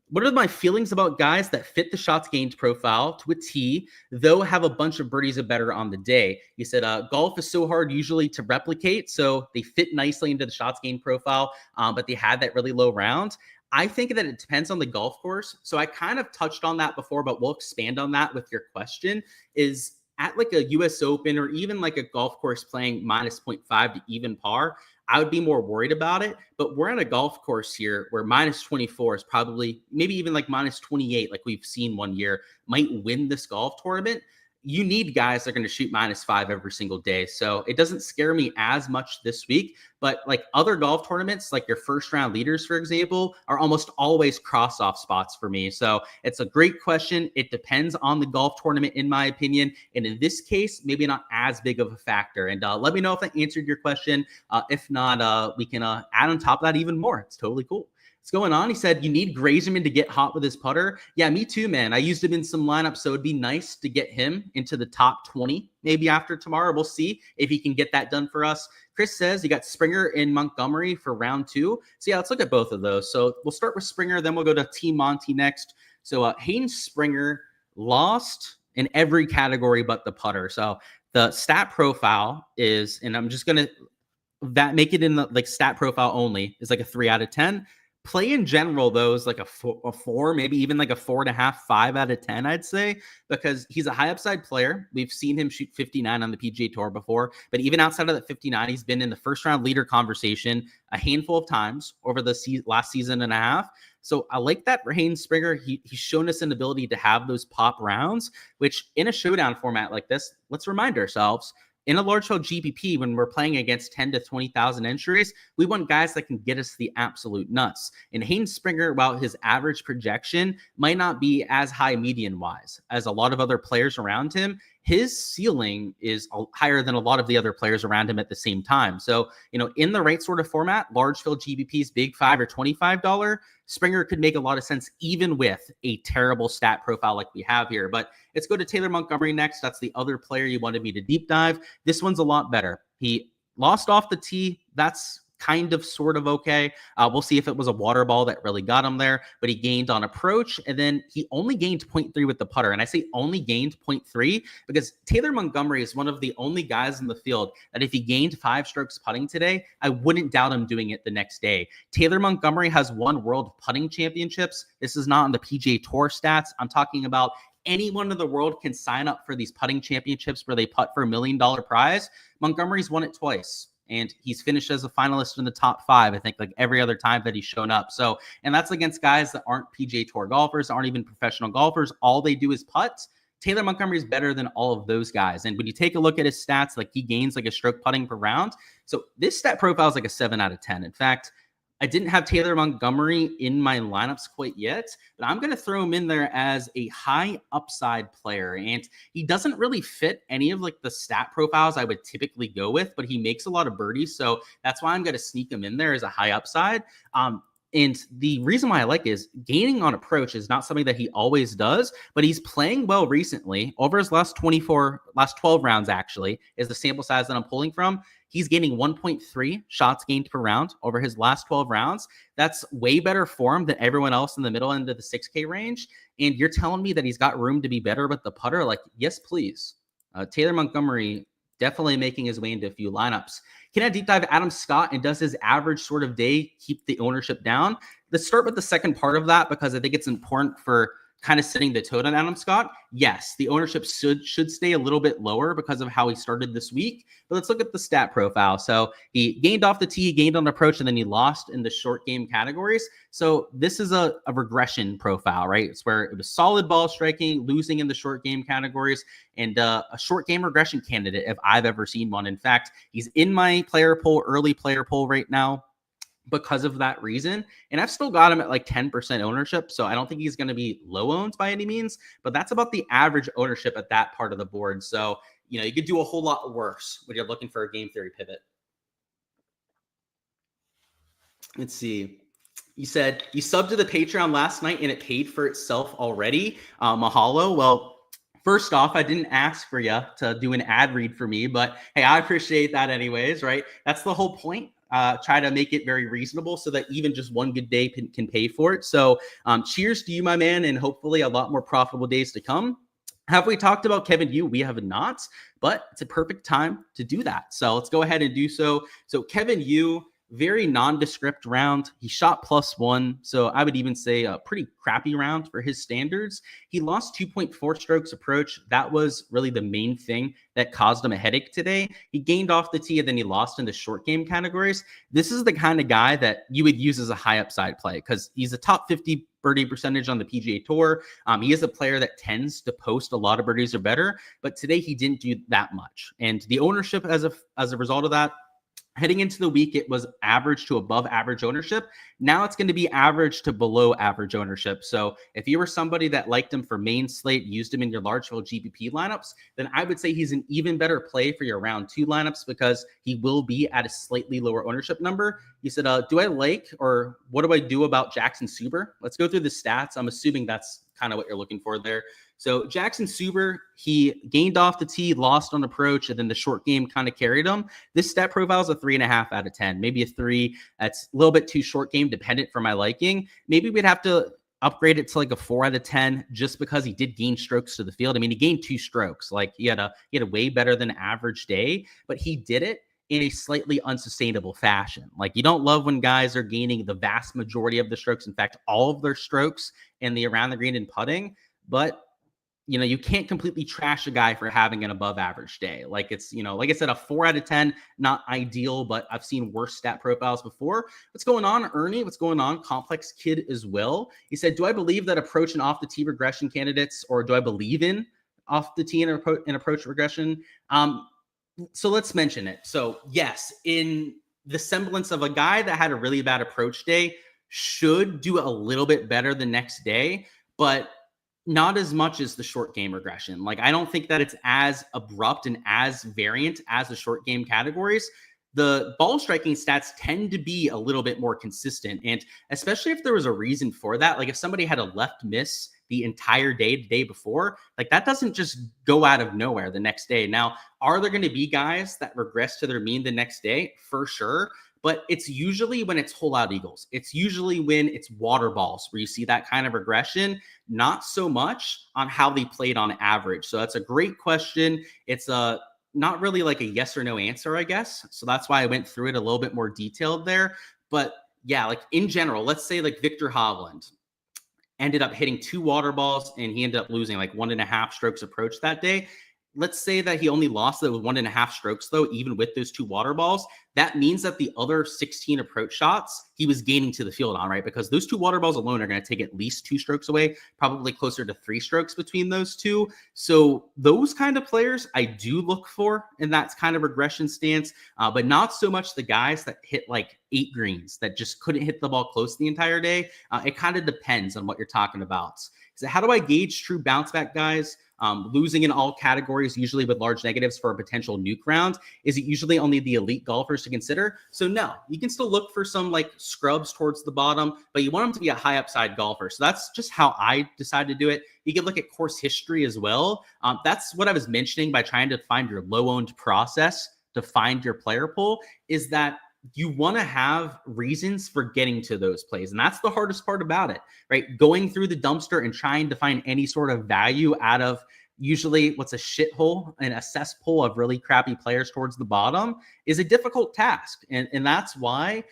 B: what are my feelings about guys that fit the shots gained profile to a T, though have a bunch of birdies or better on the day? He said, golf is so hard usually to replicate, so they fit nicely into the shots gained profile, but they had that really low round. I think that it depends on the golf course. So I kind of touched on that before, but we'll expand on that with your question. Is at like a US Open or even like a golf course playing -0.5 to even par, I would be more worried about it. But we're at a golf course here where -24 is probably, maybe even like -28, like we've seen one year, might win this golf tournament. You need guys that are going to shoot -5 every single day. So it doesn't scare me as much this week. But like other golf tournaments, like your first round leaders, for example, are almost always cross off spots for me. So it's a great question. It depends on the golf tournament, in my opinion. And in this case, maybe not as big of a factor. And let me know if I answered your question. If not, we can add on top of that even more. It's totally cool. What's going on? He said, you need Grazeman to get hot with his putter. Yeah, me too, man. I used him in some lineups, so it'd be nice to get him into the top 20 maybe after tomorrow. We'll see if he can get that done for us. Chris says you got Springer in Montgomery for round 2. So yeah, let's look at both of those. So we'll start with Springer, then we'll go to Team Monty next. So Hayden Springer lost in every category but the putter. So the stat profile is, and I'm just going to make it in the like stat profile only, is like a 3 out of 10. Play in general, though, is like a 4, maybe even like a 4.5, 5 out of 10, I'd say, because he's a high upside player. We've seen him shoot 59 on the PGA Tour before, but even outside of that 59, he's been in the first round leader conversation a handful of times over the last season and a half. So I like that for Hayden Springer. He's shown us an ability to have those pop rounds, which in a showdown format like this, let's remind ourselves, in a large field GPP, when we're playing against 10 to 20,000 entries, we want guys that can get us the absolute nuts. And Hayden Springer, while his average projection might not be as high median-wise as a lot of other players around him, his ceiling is higher than a lot of the other players around him at the same time. So, in the right sort of format, large field GPPs, big $5 or $25, Springer could make a lot of sense even with a terrible stat profile like we have here. But let's go to Taylor Montgomery next. That's the other player you wanted me to deep dive. This one's a lot better. He lost off the tee. That's kind of sort of okay. We'll see if it was a water ball that really got him there, but he gained on approach, and then he only gained 0.3 with the putter. And I say only gained 0.3 because Taylor Montgomery is one of the only guys in the field that if he gained 5 strokes putting today, I wouldn't doubt him doing it the next day. Taylor Montgomery has won world putting championships. This is not on the PGA Tour stats. I'm talking about anyone in the world can sign up for these putting championships where they putt for $1 million prize. Montgomery's won it twice. And he's finished as a finalist in the top 5, I think, like every other time that he's shown up. So, and that's against guys that aren't PGA Tour golfers, aren't even professional golfers. All they do is putt. Taylor Montgomery is better than all of those guys. And when you take a look at his stats, like he gains like a stroke putting per round. So this stat profile is like a 7 out of 10. In fact, I didn't have Taylor Montgomery in my lineups quite yet, but I'm going to throw him in there as a high upside player. And he doesn't really fit any of like the stat profiles I would typically go with, but he makes a lot of birdies. So that's why I'm going to sneak him in there as a high upside. And the reason why I like is gaining on approach is not something that he always does, but he's playing well recently. Over his last 12 rounds, actually, is the sample size that I'm pulling from. He's gaining 1.3 shots gained per round over his last 12 rounds. That's way better form than everyone else in the middle end of the 6K range. And you're telling me that he's got room to be better with the putter? Like, yes, please. Taylor Montgomery definitely making his way into a few lineups. Can I deep dive Adam Scott, and does his average sort of day keep the ownership down? Let's start with the second part of that because I think it's important for kind of setting the tone on Adam Scott. Yes, the ownership should stay a little bit lower because of how he started this week. But let's look at the stat profile. So he gained off the tee, he gained on approach, and then he lost in the short game categories. So this is a regression profile, right? It's where it was solid ball striking, losing in the short game categories, and a short game regression candidate if I've ever seen one. In fact, he's in my player poll, early player poll right now, because of that reason. And I've still got him at like 10% ownership. So I don't think he's going to be low owned by any means, but that's about the average ownership at that part of the board. So, you know, you could do a whole lot worse when you're looking for a game theory pivot. Let's see. You said you subbed to the Patreon last night and it paid for itself already. Mahalo. Well, first off, I didn't ask for you to do an ad read for me, but hey, I appreciate that anyways, right? That's the whole point. Try to make it very reasonable so that even just one good day can pay for it. So cheers to you, my man, and hopefully a lot more profitable days to come. Have we talked about Kevin Yu? We have not, but it's a perfect time to do that. So let's go ahead and do so. So Kevin Yu, very nondescript round. He shot +1. So I would even say a pretty crappy round for his standards. He lost 2.4 strokes approach. That was really the main thing that caused him a headache today. He gained off the tee and then he lost in the short game categories. This is the kind of guy that you would use as a high upside play because he's a top 50 birdie percentage on the PGA Tour. He is a player that tends to post a lot of birdies or better, but today he didn't do that much. And the ownership as a result of that, heading into the week, it was average to above average ownership. Now it's going to be average to below average ownership. So if you were somebody that liked him for main slate, used him in your large field GPP lineups, then I would say he's an even better play for your round 2 lineups because he will be at a slightly lower ownership number. You said, do I like, or what do I do about Jackson Suber? Let's go through the stats. I'm assuming that's kind of what you're looking for there. So Jackson Suber, he gained off the tee, lost on approach, and then the short game kind of carried him. This stat profile is a 3.5 out of 10, maybe a 3. That's a little bit too short game dependent for my liking. Maybe we'd have to upgrade it to like a 4 out of 10 just because he did gain strokes to the field. I mean, he gained 2 strokes. Like he had a way better than average day, but he did it in a slightly unsustainable fashion. Like you don't love when guys are gaining the vast majority of the strokes. In fact, all of their strokes in the around the green and putting, but you know, you can't completely trash a guy for having an above average day. Like it's, you know, like I said, a 4 out of 10, not ideal, but I've seen worse stat profiles before. What's going on, Ernie? What's going on? Complex Kid as well. He said, do I believe that approach and off the tee regression candidates, or do I believe in off the tee and approach regression? So let's mention it. So yes, in the semblance of a guy that had a really bad approach day should do a little bit better the next day, but not as much as the short game regression. Like, I don't think that it's as abrupt and as variant as the short game categories. The ball striking stats tend to be a little bit more consistent. And especially if there was a reason for that, like if somebody had a left miss the entire day, the day before, like that doesn't just go out of nowhere the next day. Now, are there going to be guys that regress to their mean the next day? For sure. But it's usually when it's hole out eagles. It's usually when it's water balls where you see that kind of regression, not so much on how they played on average. So that's a great question. It's not really like a yes or no answer, I guess. So that's why I went through it a little bit more detailed there. But yeah, like in general, let's say like Victor Hovland. ended up hitting 2 water balls, and he ended up losing like 1.5 strokes approach that day. Let's say that he only lost it with 1.5 strokes, though, even with those 2 water balls. That means that the other 16 approach shots he was gaining to the field on, right? Because those 2 water balls alone are going to take at least 2 strokes away, probably closer to 3 strokes between those two. So those kind of players I do look for in that kind of regression stance, but not so much the guys that hit like 8 greens that just couldn't hit the ball close the entire day. It kind of depends on what you're talking about. So how do I gauge true bounce back guys? Losing in all categories, usually with large negatives for a potential nuke round. Is it usually only the elite golfers to consider? So no, you can still look for some like scrubs towards the bottom, but you want them to be a high upside golfer. So that's just how I decided to do it. You can look at course history as well. That's what I was mentioning by trying to find your low owned process to find your player pool, is that you want to have reasons for getting to those plays. And that's the hardest part about it, right? Going through the dumpster and trying to find any sort of value out of usually what's a shithole and a cesspool of really crappy players towards the bottom is a difficult task. And that's why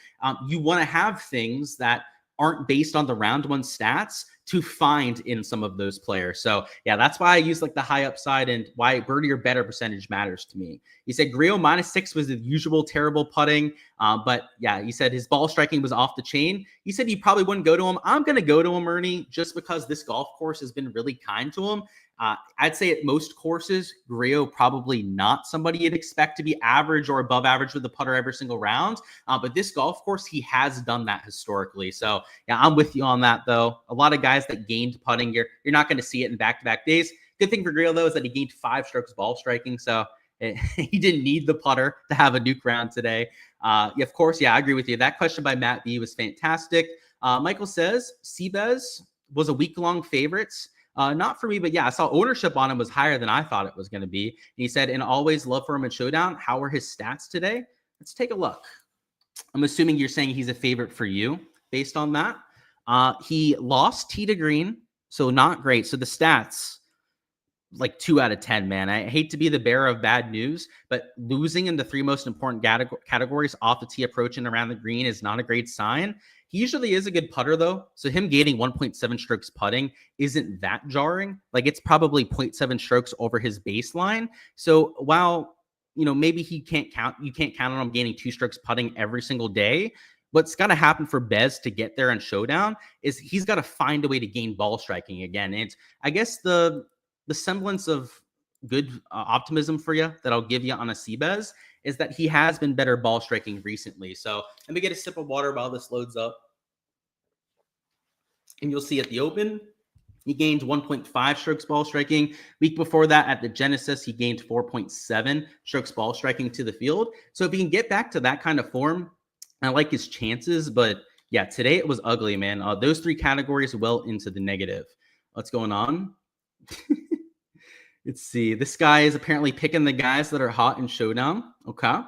B: you want to have things that aren't based on the round one stats to find in some of those players. So yeah, that's why I use like the high upside and why birdie or better percentage matters to me. He said Grillo -6 was the usual terrible putting. But yeah, he said his ball striking was off the chain. He said he probably wouldn't go to him. I'm going to go to him, Ernie, just because this golf course has been really kind to him. I'd say at most courses, Grillo probably not somebody you'd expect to be average or above average with the putter every single round. But this golf course, he has done that historically. So yeah, I'm with you on that, though. A lot of guys that gained putting, you're not going to see it in back-to-back days. Good thing for Grillo, though, is that he gained 5 strokes ball striking. So he didn't need the putter to have a nuke round today. Of course, yeah, I agree with you. That question by Matt B was fantastic. Michael says, Seabez was a week-long favorite. Not for me, but yeah, I saw ownership on him was higher than I thought it was going to be. And he said, and always love for him in Showdown. How were his stats today? Let's take a look. I'm assuming you're saying he's a favorite for you based on that. He lost tee to green, so not great. So the stats, like 2 out of 10, man. I hate to be the bearer of bad news, but losing in the 3 most important categories off the tee approach and around the green is not a great sign. He usually is a good putter, though. So him gaining 1.7 strokes putting isn't that jarring. Like it's probably 0.7 strokes over his baseline. So while, maybe you can't count on him gaining 2 strokes putting every single day. What's got to happen for Bez to get there on Showdown is he's got to find a way to gain ball striking again. And I guess the semblance of good optimism for you that I'll give you on a Seabez is that he has been better ball striking recently. So let me get a sip of water while this loads up. And you'll see at the Open, he gained 1.5 strokes ball striking. Week before that at the Genesis, he gained 4.7 strokes ball striking to the field. So if he can get back to that kind of form, I like his chances. But yeah, today it was ugly, man. Those 3 categories well into the negative. What's going on? Let's see. This guy is apparently picking the guys that are hot in Showdown. Okay.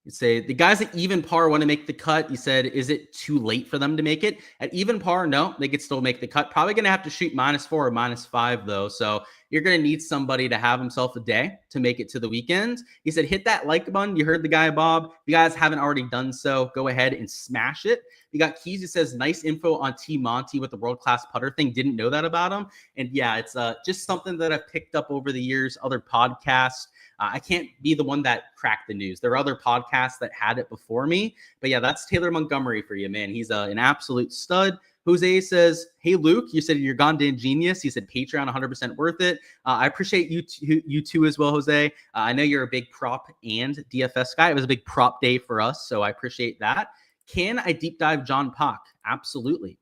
B: You say the guys at even par want to make the cut. You said, is it too late for them to make it? At even par, no, they could still make the cut. Probably going to have to shoot -4 or -5, though. So you're going to need somebody to have himself a day to make it to the weekend. He said, hit that like button. You heard the guy, Bob. If you guys haven't already done so, go ahead and smash it. You got Keys who says, nice info on T Monty with the world-class putter thing. Didn't know that about him. And yeah, it's just something that I've picked up over the years, other podcasts. I can't be the one that cracked the news. There are other podcasts that had it before me. But yeah, that's Taylor Montgomery for you, man. He's an absolute stud. Jose says, hey, Luke, you said you're gone damn genius. He said Patreon 100% worth it. I appreciate you too as well, Jose. I know you're a big prop and DFS guy. It was a big prop day for us, so I appreciate that. Can I deep dive John Pock? Absolutely.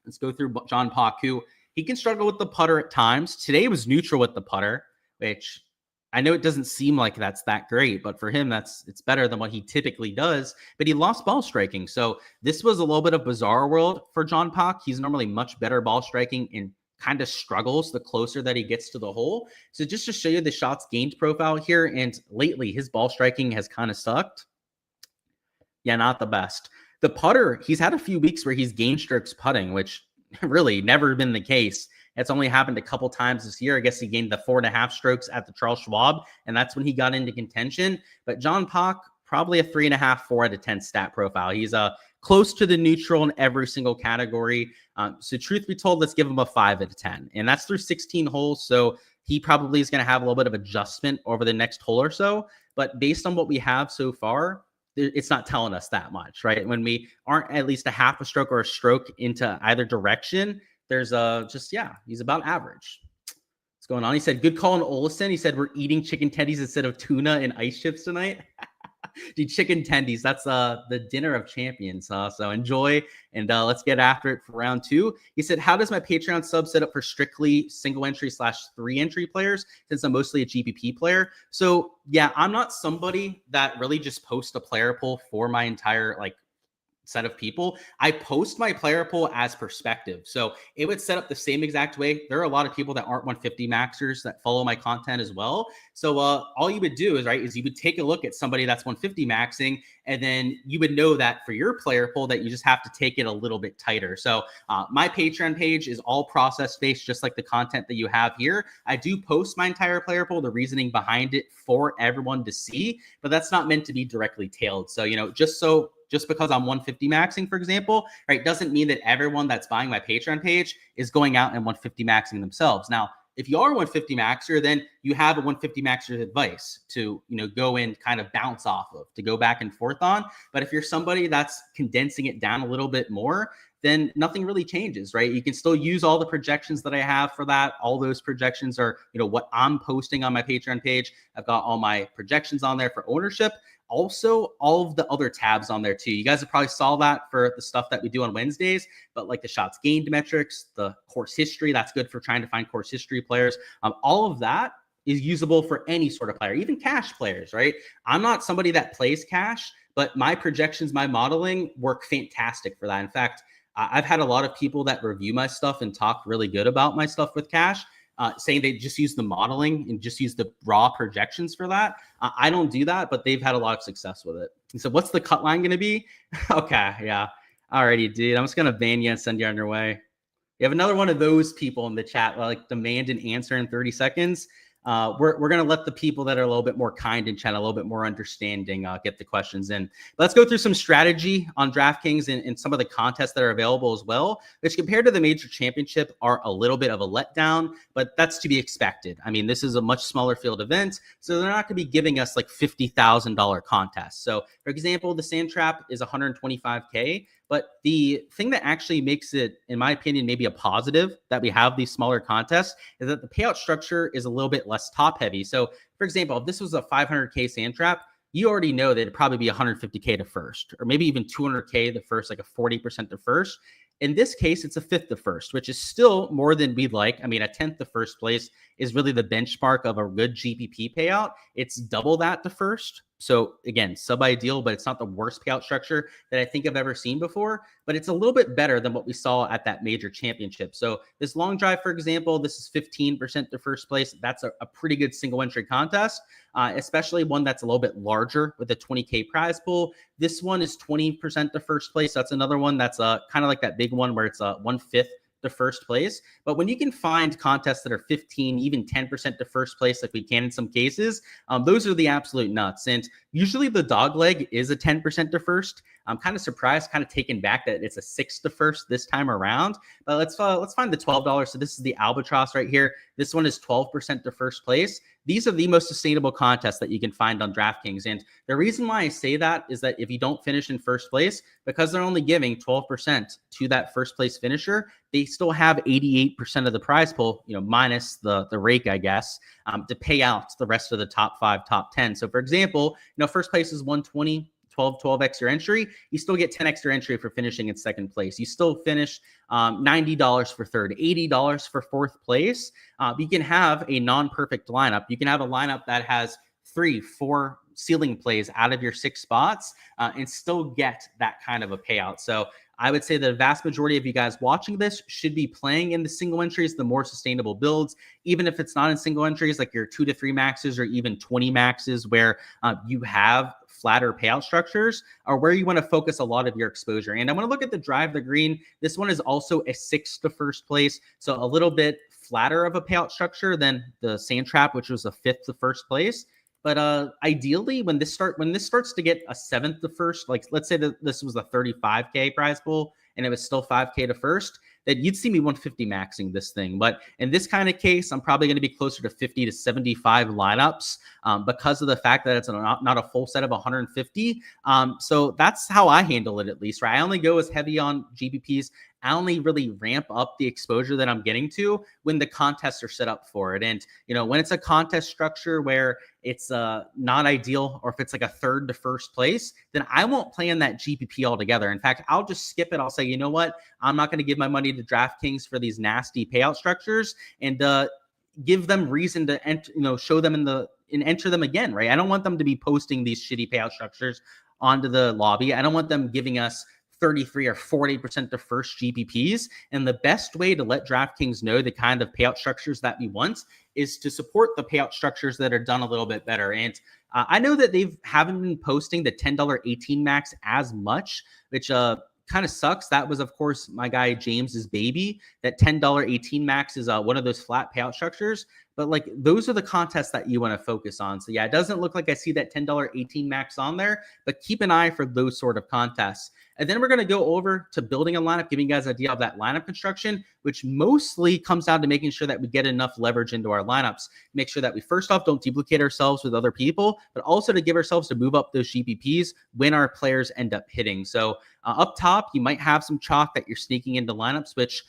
B: Let's go through John Pock, who he can struggle with the putter at times. Today was neutral with the putter, which I know it doesn't seem like that's that great, but for him, it's better than what he typically does. But he lost ball striking. So this was a little bit of bizarre world for John Pock. He's normally much better ball striking and kind of struggles the closer that he gets to the hole. So just to show you the shots gained profile here, and lately his ball striking has kind of sucked. Yeah, not the best. The putter, he's had a few weeks where he's gained strokes putting, which really never been the case. It's only happened a couple times this year. I guess he gained the 4.5 strokes at the Charles Schwab, and that's when he got into contention. But John Pock, probably a 3.5, 4 out of 10 stat profile. He's close to the neutral in every single category. So truth be told, let's give him a 5 out of 10. And that's through 16 holes. So he probably is going to have a little bit of adjustment over the next hole or so. But based on what we have so far, it's not telling us that much, right? When we aren't at least a half a stroke or a stroke into either direction, there's he's about average. What's going on? He said, good call on Olesen. He said, we're eating chicken tendies instead of tuna and ice chips tonight. Dude, chicken tendies, that's the dinner of champions. So enjoy, and let's get after it for round 2. He said, how does my Patreon sub set up for strictly single entry / 3 entry players, since I'm mostly a GPP player? So yeah, I'm not somebody that really just posts a player pool for my entire set of people. I post my player pool as perspective. So it would set up the same exact way. There are a lot of people that aren't 150 maxers that follow my content as well. So all you would do is you would take a look at somebody that's 150 maxing, and then you would know that for your player pool that you just have to take it a little bit tighter. So my Patreon page is all process based, just like the content that you have here. I do post my entire player pool, the reasoning behind it for everyone to see, but that's not meant to be directly tailored. So, just because I'm 150 maxing, for example, right, doesn't mean that everyone that's buying my Patreon page is going out and 150 maxing themselves. Now, if you are a 150 maxer, then you have a 150 maxer advice to, go and kind of bounce off of, to go back and forth on. But if you're somebody that's condensing it down a little bit more, then nothing really changes, right? You can still use all the projections that I have for that. All those projections are, what I'm posting on my Patreon page. I've got all my projections on there for ownership. Also, all of the other tabs on there too. You guys have probably saw that for the stuff that we do on Wednesdays, but like the shots gained metrics, the course history, that's good for trying to find course history players. All of that is usable for any sort of player, even cash players, right? I'm not somebody that plays cash, but my projections, my modeling work fantastic for that. In fact, I've had a lot of people that review my stuff and talk really good about my stuff with cash, saying they just use the modeling and just use the raw projections for that. I don't do that, but they've had a lot of success with it. He said, what's the cut line going to be? Okay, yeah. Alrighty, dude. I'm just going to ban you and send you on your way. You have another one of those people in the chat, demand an answer in 30 seconds. We're going to let the people that are a little bit more kind in chat, a little bit more understanding, get the questions in. Let's go through some strategy on DraftKings and some of the contests that are available as well, which compared to the major championship are a little bit of a letdown, but that's to be expected. I mean, this is a much smaller field event, so they're not going to be giving us $50,000 contests. So for example, the Sand Trap is $125K. But the thing that actually makes it, in my opinion, maybe a positive that we have these smaller contests is that the payout structure is a little bit less top heavy. So for example, if this was a 500K Sand Trap, you already know that it'd probably be 150K to first, or maybe even 200K to first, like a 40% to first. In this case, it's a fifth to first, which is still more than we'd like. I mean, a 10th to first place is really the benchmark of a good GPP payout. It's double that to first. So again, sub-ideal, but it's not the worst payout structure that I think I've ever seen before, but it's a little bit better than what we saw at that major championship. So this long drive, for example, this is 15% to first place. That's a pretty good single entry contest, especially one that's a little bit larger with a 20K prize pool. This one is 20% to first place. That's another one that's kind of like that big one where it's 1/5 to first place. But when you can find contests that are 15, even 10% to first place, like we can in some cases, those are the absolute nuts. And usually the dog leg is a 10% to first. I'm kind of surprised, kind of taken back that it's a 6 to first this time around. But let's find the $12. So this is the Albatross right here. This one is 12% to first place. These are the most sustainable contests that you can find on DraftKings. And the reason why I say that is that if you don't finish in first place, because they're only giving 12% to that first place finisher, they still have 88% of the prize pool, minus the rake, I guess, to pay out the rest of the top 5, top 10. So for example, first place is 120. 12 extra entry, you still get 10 extra entry for finishing in second place. You still finish $90 for third, $80 for fourth place. You can have a non-perfect lineup. You can have a lineup that has 3-4 ceiling plays out of your 6 spots and still get that kind of a payout. So I would say the vast majority of you guys watching this should be playing in the single entries, the more sustainable builds, even if it's not in single entries, like your 2 to 3 maxes or even 20 maxes where you have flatter payout structures, or where you want to focus a lot of your exposure. And I want to look at the drive the green. This one is also a 6 to first place. So a little bit flatter of a payout structure than the Sand Trap, which was a 5th to first place. But ideally, when this starts to get a seventh to first, like let's say that this was a 35K prize pool and it was still 5K to first, that you'd see me 150 maxing this thing. But in this kind of case, I'm probably going to be closer to 50 to 75 lineups because of the fact that it's not a full set of 150. So that's how I handle it, at least, right? I only go as heavy on GPPs. I only really ramp up the exposure that I'm getting to when the contests are set up for it. And, when it's a contest structure where it's not ideal, or if it's like a third to first place, then I won't play in that GPP altogether. In fact, I'll just skip it. I'll say, you know what? I'm not going to give my money to DraftKings for these nasty payout structures and give them reason to enter, show them and enter them again, right? I don't want them to be posting these shitty payout structures onto the lobby. I don't want them giving us 33 or 40% to first GPPs. And the best way to let DraftKings know the kind of payout structures that we want is to support the payout structures that are done a little bit better. And I know that they haven't been posting the $10 18 max as much, which kind of sucks. That was, of course, my guy James's baby. That $10 18 max is one of those flat payout structures. But like those are the contests that you want to focus on. So yeah, it doesn't look like I see that $10 18 max on there, but keep an eye for those sort of contests. And then we're going to go over to building a lineup, giving you guys an idea of that lineup construction, which mostly comes down to making sure that we get enough leverage into our lineups. Make sure that we first off don't duplicate ourselves with other people, but also to give ourselves to move up those GPPs when our players end up hitting. So up top, you might have some chalk that you're sneaking into lineups, which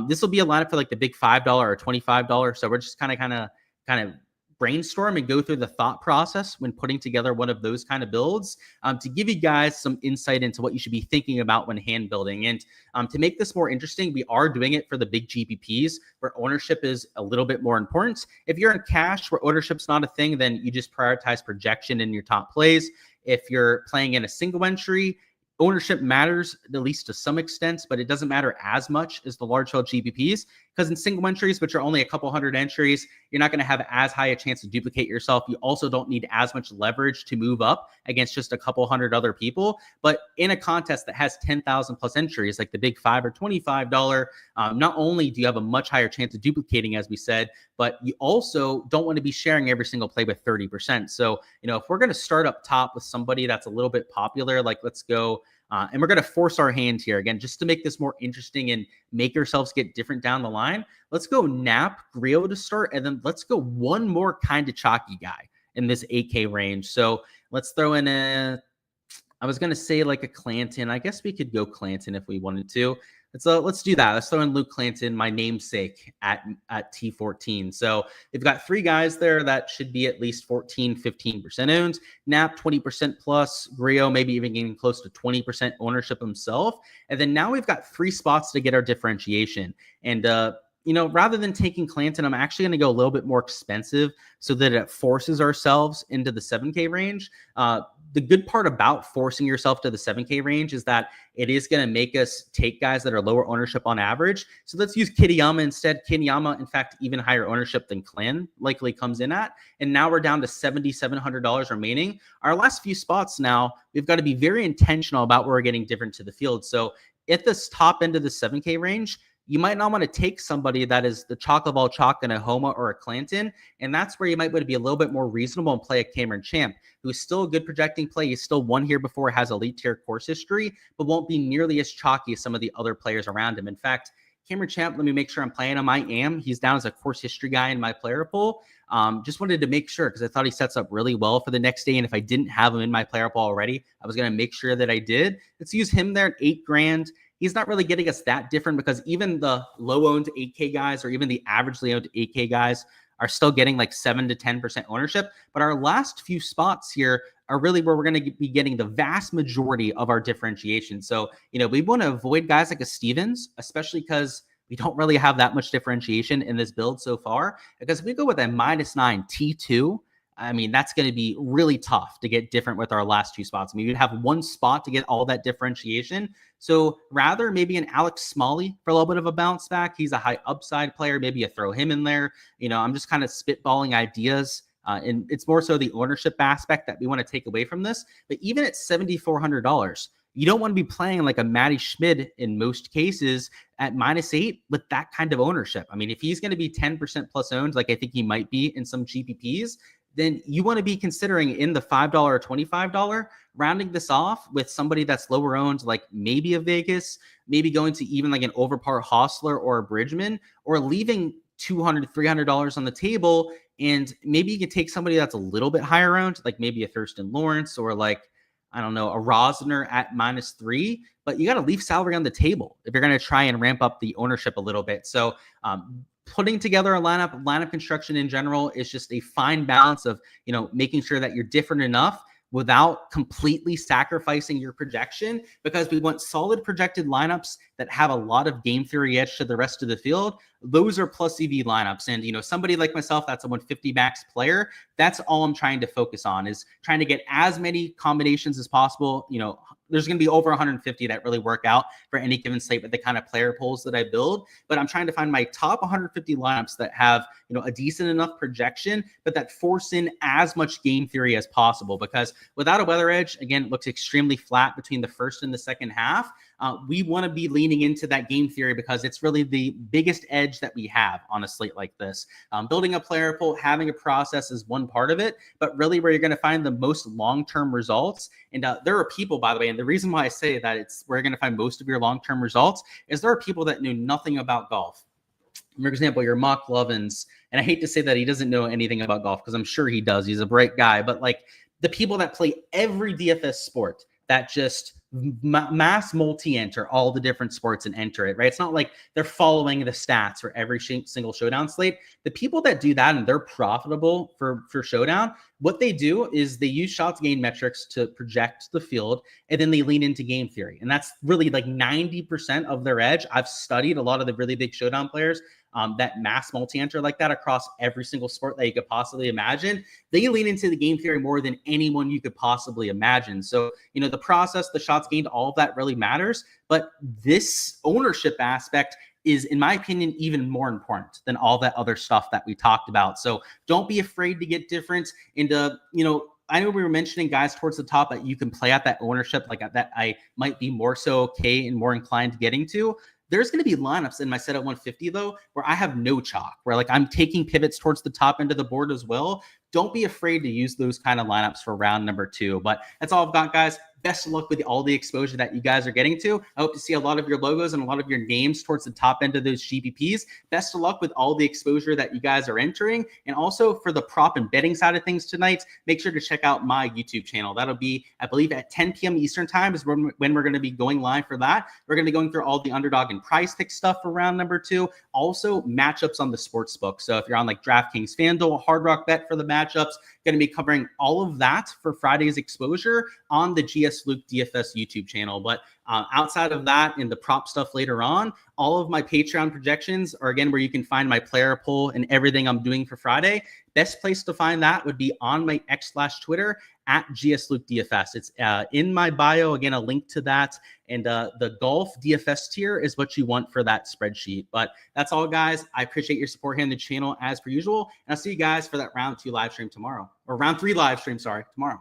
B: this will be a lineup for like the big $5 or $25. So we're just kind of brainstorm and go through the thought process when putting together one of those kind of builds to give you guys some insight into what you should be thinking about when hand building. And to make this more interesting, we are doing it for the big GPPs where ownership is a little bit more important. If you're in cash where ownership's not a thing, then you just prioritize projection in your top plays. If you're playing in a single entry, ownership matters, at least to some extent, but it doesn't matter as much as the large held GPPs, because in single entries, which are only a couple hundred entries, you're not going to have as high a chance to duplicate yourself. You also don't need as much leverage to move up against just a couple hundred other people. But in a contest that has 10,000 plus entries, like the big $5 or $25, not only do you have a much higher chance of duplicating, as we said, but you also don't want to be sharing every single play with 30%. So, if we're going to start up top with somebody that's a little bit popular, like let's go, and we're going to force our hand here again, just to make this more interesting and make ourselves get different down the line. Let's go Nap, Griot to start, and then let's go one more kind of chalky guy in this 8K range. So let's throw in I was going to say like a Clanton. I guess we could go Clanton if we wanted to. Let's do that. Let's throw in Luke Clanton, my namesake, at T14. So they've got three guys there that should be at least 15% owned. Nap 20% plus. Griot maybe even getting close to 20% ownership himself. And then now we've got three spots to get our differentiation. And rather than taking Clanton, I'm actually going to go a little bit more expensive so that it forces ourselves into the 7K range. The good part about forcing yourself to the 7K range is that it is going to make us take guys that are lower ownership on average. So let's use Kitayama instead. Kitayama, in fact, even higher ownership than Clan likely comes in at. And now we're down to $7,700 remaining. Our last few spots now, we've got to be very intentional about where we're getting different to the field. So at this top end of the 7K range, you might not want to take somebody that is the chalk of all chalk in a Homa or a Clanton. And that's where you might want to be a little bit more reasonable and play a Cameron Champ, who is still a good projecting play. He's still won here before, has elite tier course history, but won't be nearly as chalky as some of the other players around him. In fact, Cameron Champ, let me make sure I'm playing him. I am. He's down as a course history guy in my player pool. Just wanted to make sure because I thought he sets up really well for the next day. And if I didn't have him in my player pool already, I was going to make sure that I did. Let's use him there at $8,000. He's not really getting us that different because even the low-owned 8K guys or even the averagely owned 8K guys are still getting like 7 to 10% ownership. But our last few spots here are really where we're going to be getting the vast majority of our differentiation. So, we want to avoid guys like a Stevens, especially because we don't really have that much differentiation in this build so far. Because if we go with a -9 T2, I mean, that's going to be really tough to get different with our last two spots. I mean, you'd have one spot to get all that differentiation. So rather maybe an Alex Smalley for a little bit of a bounce back. He's a high upside player. Maybe you throw him in there. I'm just kind of spitballing ideas. And it's more so the ownership aspect that we want to take away from this. But even at $7,400, you don't want to be playing like a Matty Schmid in most cases at -8 with that kind of ownership. I mean, if he's going to be 10% plus owned, like I think he might be in some GPPs, then you want to be considering in the $5 or $25, rounding this off with somebody that's lower owned, like maybe a Vegas, maybe going to even like an overpar Hostler or a Bridgman, or leaving $200, $300 on the table. And maybe you can take somebody that's a little bit higher owned, like maybe a Thurston Lawrence or like, I don't know, a Rosner at -3, but you got to leave salary on the table if you're going to try and ramp up the ownership a little bit. So putting together a lineup construction in general is just a fine balance of, making sure that you're different enough without completely sacrificing your projection, because we want solid projected lineups that have a lot of game theory edge to the rest of the field. Those are plus EV lineups. And, somebody like myself, that's a 150 max player. That's all I'm trying to focus on, is trying to get as many combinations as possible. There's going to be over 150 that really work out for any given slate with the kind of player pools that I build. But I'm trying to find my top 150 lineups that have, a decent enough projection, but that force in as much game theory as possible. Because without a weather edge, again, it looks extremely flat between the first and the second half. We want to be leaning into that game theory because it's really the biggest edge that we have on a slate like this. Building a player pool, having a process is one part of it, but really where you're going to find the most long-term results. And there are people, by the way, and the reason why I say that it's where you're going to find most of your long-term results is there are people that knew nothing about golf. For example, your Mock Lovins, and I hate to say that he doesn't know anything about golf because I'm sure he does. He's a bright guy, but like the people that play every DFS sport that just mass multi-enter all the different sports and enter it, right? It's not like they're following the stats for every single showdown slate. The people that do that and they're profitable for showdown, what they do is they use shots gain metrics to project the field, and then they lean into game theory. And that's really like 90% of their edge. I've studied a lot of the really big showdown players that mass multi-enter like that across every single sport that you could possibly imagine. They lean into the game theory more than anyone you could possibly imagine. So, the process, the shots gained, all of that really matters. But this ownership aspect is, in my opinion, even more important than all that other stuff that we talked about. So don't be afraid to get different. And, I know we were mentioning guys towards the top that you can play at that ownership, like that I might be more so okay and more inclined getting to. There's going to be lineups in my set at 150, though, where I have no chalk, where like I'm taking pivots towards the top end of the board as well. Don't be afraid to use those kind of lineups for round number 2. But that's all I've got, guys. Best of luck with all the exposure that you guys are getting to. I hope to see a lot of your logos and a lot of your names towards the top end of those GPPs. Best of luck with all the exposure that you guys are entering. And also for the prop and betting side of things tonight, make sure to check out my YouTube channel. That'll be, I believe, at 10 p.m. Eastern time is when we're going to be going live for that. We're going to be going through all the underdog and price pick stuff for round number 2. Also matchups on the sports book. So if you're on like DraftKings, FanDuel, Hard Rock Bet for the matchups, going to be covering all of that for Friday's exposure on the LukeDFS YouTube channel. But outside of that and the prop stuff later on, all of my Patreon projections are, again, where you can find my player pool and everything I'm doing for Friday. Best place to find that would be on my X/Twitter at GSLukeDFS. It's in my bio. Again, a link to that. And the golf DFS tier is what you want for that spreadsheet. But that's all, guys. I appreciate your support here on the channel as per usual. And I'll see you guys for that round 2 live stream tomorrow, or round 3 live stream, tomorrow.